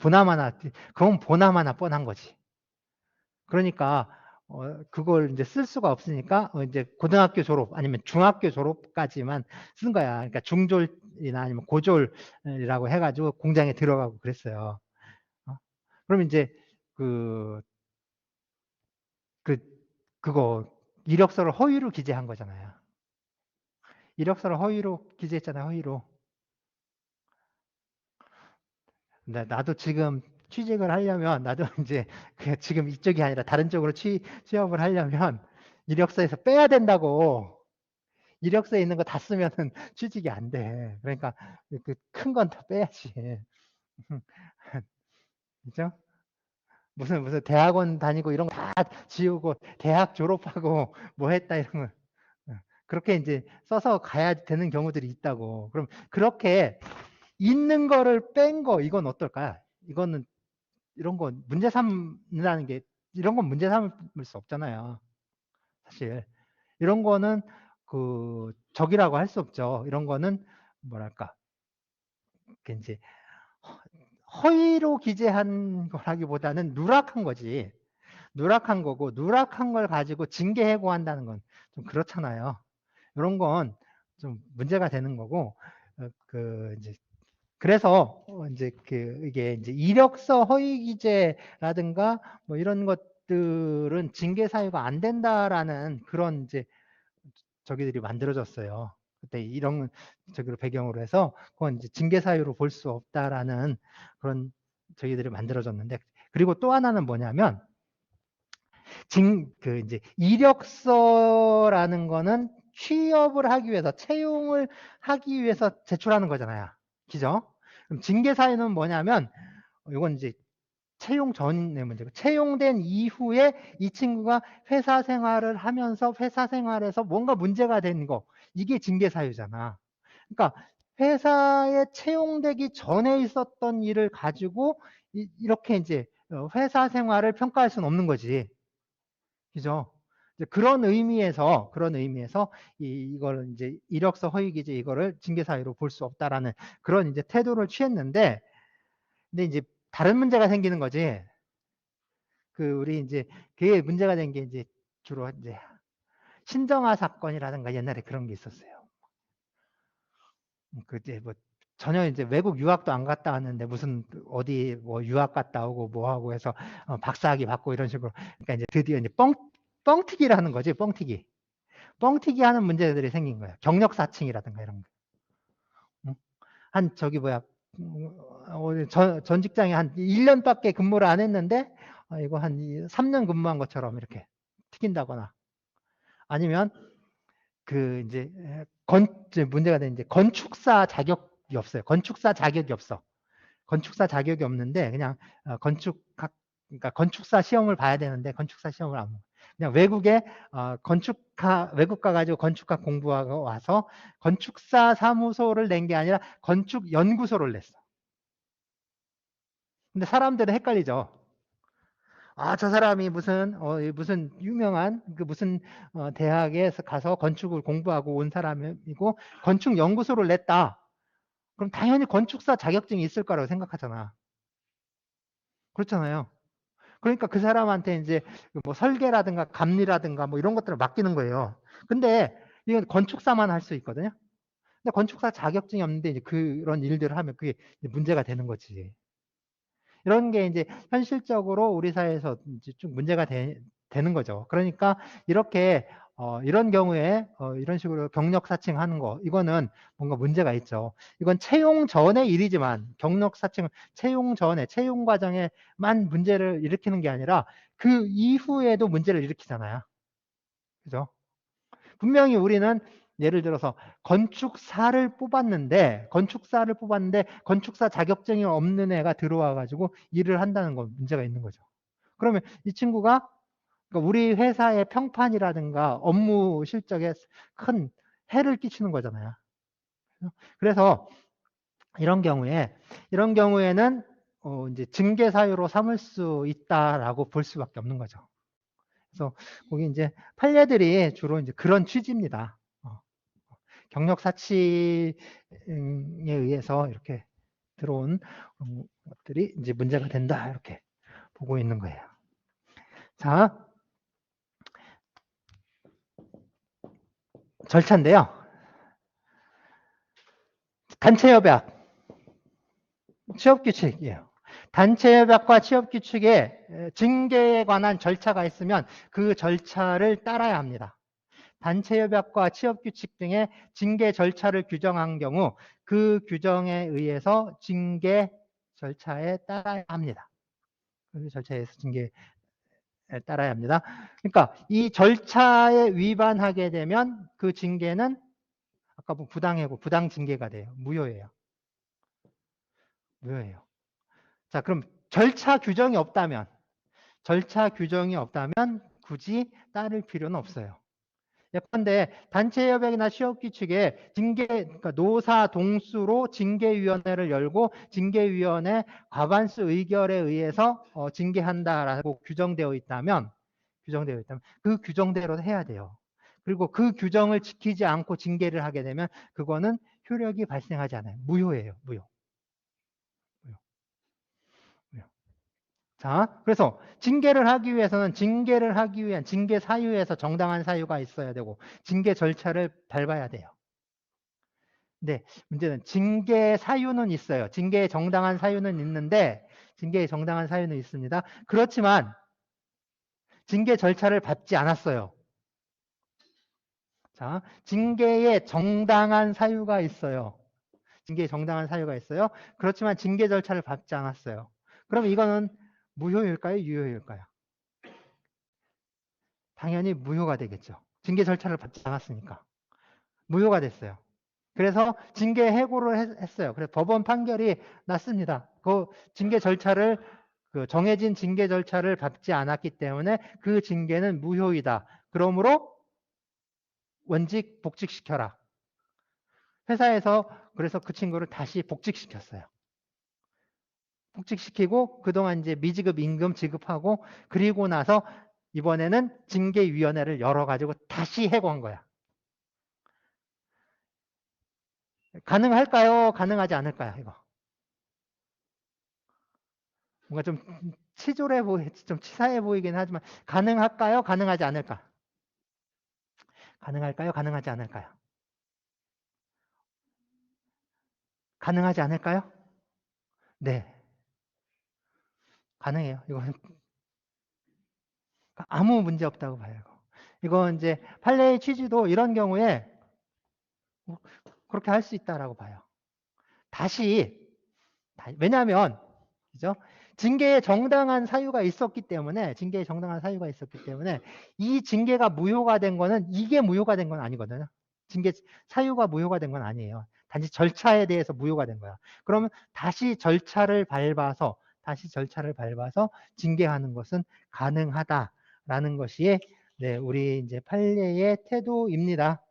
그건 보나마나 뻔한 거지. 그러니까 그걸 이제 쓸 수가 없으니까 이제 고등학교 졸업 아니면 중학교 졸업까지만 쓴 거야. 그러니까 중졸이나 아니면 고졸이라고 해가지고 공장에 들어가고 그랬어요. 그럼 이제 그, 그, 그거 이력서를 허위로 기재한 거잖아요. 이력서를 허위로 기재했잖아요. 허위로. 나도 지금 취직을 하려면 나도 이제 지금 이쪽이 아니라 다른 쪽으로 취업을 하려면 이력서에서 빼야 된다고. 이력서에 있는 거 다 쓰면은 취직이 안 돼. 그러니까 그 큰 건 다 빼야지. 그죠? 무슨 대학원 다니고 이런 거 다 지우고 대학 졸업하고 뭐 했다 이런 거 그렇게 이제 써서 가야 되는 경우들이 있다고. 그럼 그렇게 있는 거를 뺀 거 이건 어떨까? 이거는 이런 거 문제 삼는다는 게 이런 건 문제 삼을 수 없잖아요. 사실 이런 거는 그 적이라고 할 수 없죠. 이런 거는 뭐랄까 이제 허위로 기재한 거라기보다는 누락한 거지. 누락한 거고 누락한 걸 가지고 징계 해고한다는 건 좀 그렇잖아요. 이런 건 좀 문제가 되는 거고 그 이제 그래서 이제 이게 이제 이력서 허위 기재라든가 뭐 이런 것들은 징계 사유가 안 된다라는 그런 이제 저기들이 만들어졌어요. 그때 이런 저기로 배경으로 해서 그건 이제 징계 사유로 볼 수 없다라는 그런 저기들이 만들어졌는데 그리고 또 하나는 뭐냐면 이제 이력서라는 거는 취업을 하기 위해서, 채용을 하기 위해서 제출하는 거잖아요. 그죠? 그럼 징계사유는 뭐냐면, 이건 이제 채용 전의 문제고, 채용된 이후에 이 친구가 회사 생활을 하면서 회사 생활에서 뭔가 문제가 된 거, 이게 징계사유잖아. 그러니까 회사에 채용되기 전에 있었던 일을 가지고 이렇게 이제 회사 생활을 평가할 수는 없는 거지. 그죠? 그런 의미에서 이걸 이제 이력서 허위 기재 이거를 징계 사유로 볼 수 없다라는 그런 이제 태도를 취했는데, 근데 이제 다른 문제가 생기는 거지. 우리 이제 그게 문제가 된 게 이제 주로 이제 신정아 사건이라든가 옛날에 그런 게 있었어요. 이제 뭐 전혀 이제 외국 유학도 안 갔다 왔는데 무슨 어디 뭐 유학 갔다 오고 뭐 하고 해서 박사학위 받고 이런 식으로, 그러니까 이제 드디어 이제 뻥튀기라는 거지. 뻥튀기 하는 문제들이 생긴 거야. 경력 사칭이라든가 이런 거. 응? 한 저기 뭐야, 전 직장에 한 1년밖에 근무를 안 했는데 이거 한 3년 근무한 것처럼 이렇게 튀긴다거나, 아니면 이제 이제 문제가 된 이제 건축사 자격이 없어요. 건축사 자격이 없어. 건축사 자격이 없는데 그냥 그러니까 건축사 시험을 봐야 되는데 건축사 시험을 안 봐. 그냥 외국 가가지고 건축가 공부하고 와서 건축사 사무소를 낸 게 아니라 건축 연구소를 냈어. 근데 사람들은 헷갈리죠. 아, 저 사람이 무슨 유명한 무슨 대학에 가서 건축을 공부하고 온 사람이고 건축 연구소를 냈다. 그럼 당연히 건축사 자격증이 있을 거라고 생각하잖아. 그렇잖아요. 그러니까 그 사람한테 이제 뭐 설계라든가 감리라든가 뭐 이런 것들을 맡기는 거예요. 근데 이건 건축사만 할 수 있거든요. 근데 건축사 자격증이 없는데 이제 그런 일들을 하면 그게 문제가 되는 거지. 이런 게 이제 현실적으로 우리 사회에서 이제 좀 문제가 되는 거죠. 그러니까 이렇게 이런 경우에 이런 식으로 경력 사칭하는 거, 이거는 뭔가 문제가 있죠. 이건 채용 전의 일이지만 경력 사칭은 채용 전에, 채용 과정에만 문제를 일으키는 게 아니라 그 이후에도 문제를 일으키잖아요. 그죠? 분명히 우리는 예를 들어서 건축사를 뽑았는데 건축사 자격증이 없는 애가 들어와 가지고 일을 한다는 건 문제가 있는 거죠. 그러면 이 친구가, 그러니까 우리 회사의 평판이라든가 업무 실적에 큰 해를 끼치는 거잖아요. 그래서 이런 경우에는 이제 징계 사유로 삼을 수 있다라고 볼 수밖에 없는 거죠. 그래서 거기 이제 판례들이 주로 이제 그런 취지입니다. 경력 사칭에 의해서 이렇게 들어온 것들이 이제 문제가 된다, 이렇게 보고 있는 거예요. 자, 절차인데요. 단체협약, 취업규칙이에요. 단체협약과 취업규칙에 징계에 관한 절차가 있으면 그 절차를 따라야 합니다. 단체협약과 취업규칙 등의 징계 절차를 규정한 경우 그 규정에 의해서 징계 절차에 따라야 합니다. 그 절차에서 징계에 따라야 합니다. 그러니까 이 절차에 위반하게 되면 그 징계는 아까 뭐 부당 징계가 돼요. 무효예요. 무효예요. 자, 그럼 절차 규정이 없다면 굳이 따를 필요는 없어요. 예컨대 단체협약이나 취업규칙에 그러니까 노사 동수로 징계위원회를 열고 징계위원회 과반수 의결에 의해서 징계한다라고 규정되어 있다면 그 규정대로 해야 돼요. 그리고 그 규정을 지키지 않고 징계를 하게 되면 그거는 효력이 발생하지 않아요. 무효예요. 무효. 자, 그래서 징계를 하기 위한 징계 사유에서 정당한 사유가 있어야 되고 징계 절차를 밟아야 돼요. 근데 문제는 징계 사유는 있어요. 징계의 정당한 사유는 있습니다. 그렇지만 징계 절차를 밟지 않았어요. 자, 징계의 정당한 사유가 있어요. 그렇지만 징계 절차를 밟지 않았어요. 그럼 이거는 무효일까요? 유효일까요? 당연히 무효가 되겠죠. 징계 절차를 받지 않았으니까. 무효가 됐어요. 그래서 징계 해고를 했어요. 그래서 법원 판결이 났습니다. 그 징계 절차를 그 정해진 징계 절차를 밟지 않았기 때문에 그 징계는 무효이다. 그러므로 원직 복직시켜라. 회사에서 그래서 그 친구를 다시 복직시켰어요. 복직시키고 그동안 이제 미지급 임금 지급하고 그리고 나서 이번에는 징계위원회를 열어가지고 다시 해고한 거야. 가능할까요? 가능하지 않을까요? 이거. 뭔가 좀 치졸해 좀 치사해 보이긴 하지만 가능할까요? 가능하지 않을까? 가능할까요? 가능하지 않을까요? 가능하지 않을까요? 네. 가능해요. 이거는 아무 문제 없다고 봐요. 이거 이제 판례의 취지도 이런 경우에 그렇게 할 수 있다라고 봐요. 왜냐하면 그죠? 징계에 정당한 사유가 있었기 때문에 이 징계가 무효가 된 거는 이게 무효가 된 건 아니거든요. 징계 사유가 무효가 된 건 아니에요. 단지 절차에 대해서 무효가 된 거야. 그러면 다시 절차를 밟아서 징계하는 것은 가능하다라는 것이 네, 우리 이제 판례의 태도입니다.